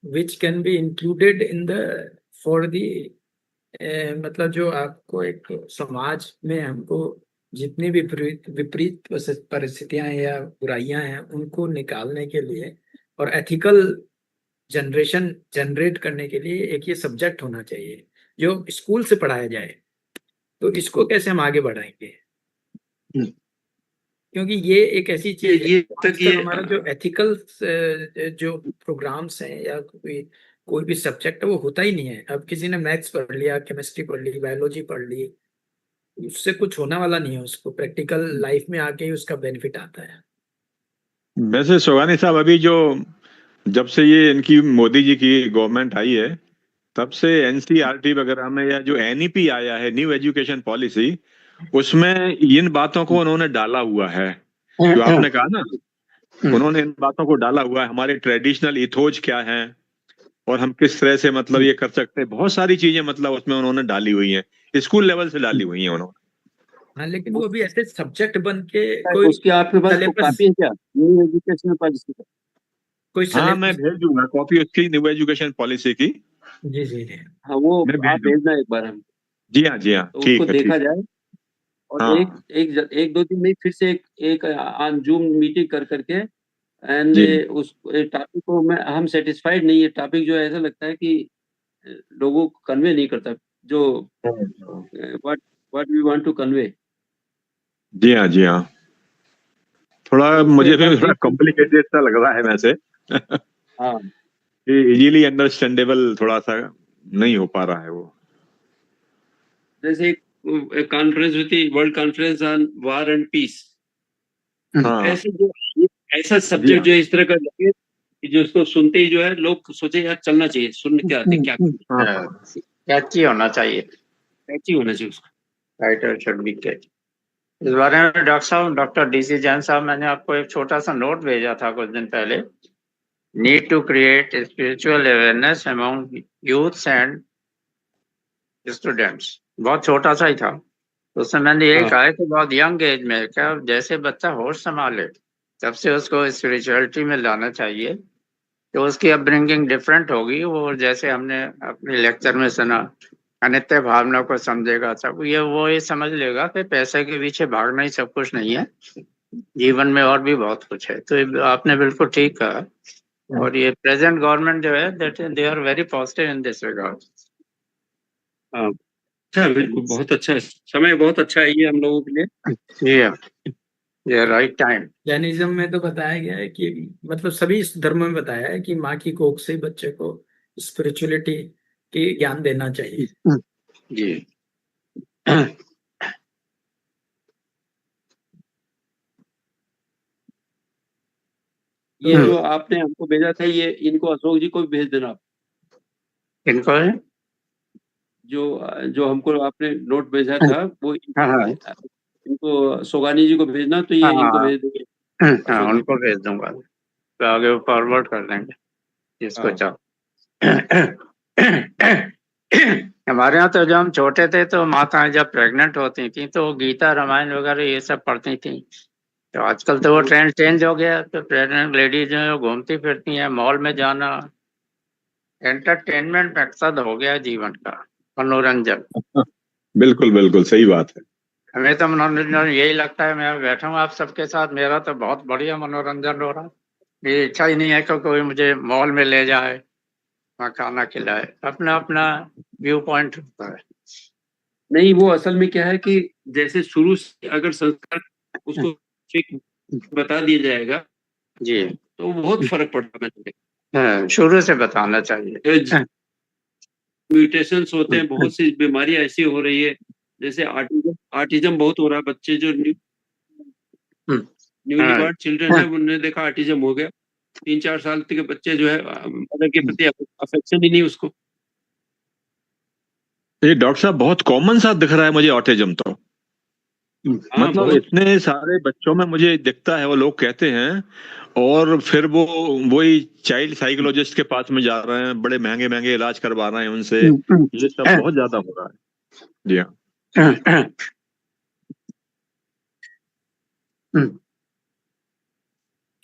which can be included in the for the मतलब जो आपको एक समाज में हमको जितनी भी विपरीत परिस्थितियां या बुराइयां हैं उनको निकालने के लिए और एथिकल जनरेट करने के लिए एक ये सब्जेक्ट होना चाहिए जो स्कूल से पढ़ाया जाए। तो इसको कैसे हम आगे बढ़ाएंगे? क्योंकि ये एक ऐसी चीज है, आजकल हमारा जो एथिकल जो प्रोग्राम्स हैं या कोई भी सब्जेक्ट है वो होता ही नहीं है। अब किसी ने मैथ्स पढ़ लिया, केमिस्ट्री पढ़ ली, बायोलॉजी पढ़ ली, उससे कुछ होने वाला नहीं है। उसको प्रैक्टिकल लाइफ में आके ही उसका बेनिफिट आता है। वैसे सोगानी साहब, अभी जो जब से ये इनकी मोदी जी की गवर्नमेंट आई है तब से NCERT वगैरह में या जो NEP आया है, न्यू एजुकेशन पॉलिसी, उसमें इन बातों को उन्होंने डाला हुआ है। जो आपने कहा ना, उन्होंने इन बातों को डाला हुआ है। हमारे ट्रेडिशनल इथोज क्या हैं और हम किस तरह से मतलब ये कर सकते हैं, बहुत सारी चीजें मतलब उसमें उन्होंने डाली हुई हैं, स्कूल लेवल से डाली हुई हैं उन्होंने। हाँ, लेकिन वो भी ऐसे सब्जेक्ट बन के कोई उसकी आपके पास कॉपी है क्या, न्यू एजुकेशन पॉलिसी का? कोई हाँ, मैं भेज दूंगा कॉपी उसकी, न्यू एजुकेशन पॉलिसी की। जी जी जी। हाँ, वो मैं भेज आप भेजना एक बार हम। जी हाँ। जी हाँ, तो ठीक उसको है। देखा ठीक। जाए और हाँ एक 2 दिन में फिर से एक ऑन जूम मीटिंग कर करके एंड जी। उस टॉपिक को हम सेटिस्फाइड नहीं है। टॉपिक जो है ऐसा लगता है कि लोगों को कन्वे नहीं करता जो what what we want to convey. जी हाँ। जी हाँ, थोड़ा तो उसको मुझे एक बार भी थोड़ा देख कॉम्प्लिकेटेड सा लग रहा है वैसे। हाँ, इजीली अंडरस्टैंडेबल थोड़ा सा नहीं हो पा रहा है वो। जैसे एक कॉन्फ्रेंस हुई थी, world conference on war and peace. हाँ ऐसे जो ऐसा जी सब्जेक्ट हाँ। जो इस तरह का लगे कि जो उसको सुनते ही जो है लोग सोचे यार चलना चाहिए, सुन क्या क्या हाँ कैची होना चाहिए, कैची होना चाहिए उसका। टाइटल शुड बी कैची। इस बारे में डॉक्टर साहब, डॉक्टर DC जैन साहब, मैंने आपको एक छोटा सा नोट भेजा था कुछ दिन पहले। Need to create spiritual awareness among youths and students, बहुत छोटा सा ही था। तो उसमें मैंने यही कहा है कि बहुत यंग एज में, क्या जैसे बच्चा होश संभाले तब से उसको स्पिरिचुअलिटी में लाना चाहिए। तो उसकी अपब्रिंगिंग डिफरेंट होगी। वो जैसे हमने अपने लेक्चर में सुना, अनित्य भावना को समझेगा, सब ये समझ लेगा कि पैसे के पीछे भागना ही सब कुछ नहीं है, जीवन में और भी बहुत कुछ है। तो आपने बिल्कुल ठीक कहा। और ये प्रेजेंट गवर्नमेंट जो है, that they are very positive in this regard. अच्छा, बिल्कुल बहुत अच्छा है, समय बहुत अच्छा है ये हम लोगों के लिए। ये राइट टाइम। जैनिज्म में तो बताया गया है कि मतलब सभी धर्मों में बताया है कि माँ की कोख से बच्चे को स्पिरिचुअलिटी की ज्ञान देना चाहिए। जी। ये जो आपने हमको भेजा था, ये इनको अशोक जी को भी भेज देना आप। इनको है? जो हमको आपने नोट भेजा था वो इनको सोगानी जी को भेजना, तो ये इनको भेज देंगे। हाँ, उनको भेज दूंगा, तो आगे वो फॉरवर्ड कर देंगे जिसको चाहो। हमारे यहाँ तो जब हम छोटे थे तो माताएं जब प्रेग्नेंट होती थी तो गीता रामायण वगैरह ये सब पढ़ती थी। तो आजकल तो वो ट्रेंड चेंज हो गया, तो प्रेग्नेंट लेडीज जो है वो घूमती फिरती हैं, मॉल में जाना एंटरटेनमेंट मकसद हो गया जीवन का, मनोरंजन। बिल्कुल बिल्कुल सही बात है। हमें तो मनोरंजन यही लगता है, मैं बैठा हूँ आप सबके साथ, मेरा तो बहुत बढ़िया मनोरंजन हो रहा है। मेरी इच्छा ही नहीं है कि कोई मुझे मॉल में ले जाए, वहाँ खाना खिलाए, अपना अपना व्यू पॉइंट होता है। नहीं, वो असल में क्या है कि जैसे शुरू से अगर संस्कार उसको ठीक बता दिया जाएगा जी, तो बहुत फर्क पड़ता है। हाँ, शुरू से बताना चाहिए। म्यूटेशंस होते हैं, बहुत सी बीमारियां ऐसी हो रही है, जैसे आर्टिज्म बहुत हो रहा है। बच्चे जो न्यूली बॉर्न चिल्ड्रन है, उन्होंने देखा आर्टिज्म हो गया। 3-4 साल के बच्चे जो है मदर के प्रति अफेक्शन ही नहीं उसको। ये डॉक्टर साहब बहुत कॉमन सा दिख रहा है मुझे ऑटिज्म तो। मतलब इतने सारे बच्चों में मुझे दिखता है, वो लोग कहते हैं, और फिर वो वही चाइल्ड साइकोलॉजिस्ट के पास में जा रहे हैं, बड़े महंगे महंगे इलाज करवा रहे हैं उनसे। ये सब बहुत ज्यादा हो रहा है। जी हाँ।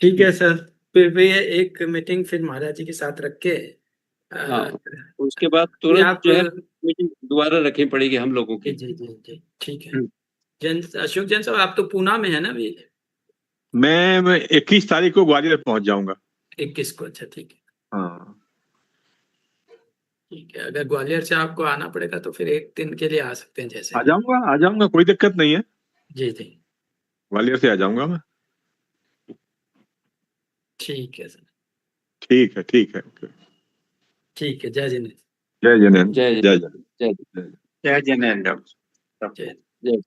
ठीक है सर, फिर भी एक मीटिंग फिर महाराज जी के साथ रख के उसके बाद तुरंत जो है मीटिंग दोबारा रखनी पड़ेगी हम लोगों की। जी जी जी, ठीक है। अशोक जैन साहब, आप तो पूना में है ना अभी? मैं 21 तारीख को ग्वालियर पहुंच जाऊंगा। 21 को? अच्छा, ठीक है। हाँ ठीक है, अगर ग्वालियर से आपको आना पड़ेगा तो फिर एक दिन के लिए आ सकते हैं जैसे। आ जाऊंगा, कोई दिक्कत नहीं है। जी जी, ग्वालियर से आ जाऊंगा मैं। ठीक है सर। ठीक है ठीक है। ठीक है, जय जिनेन्द्र। जय जिनेन्द्र। जय जय जय जय जिनेन्द्र। जय। जय।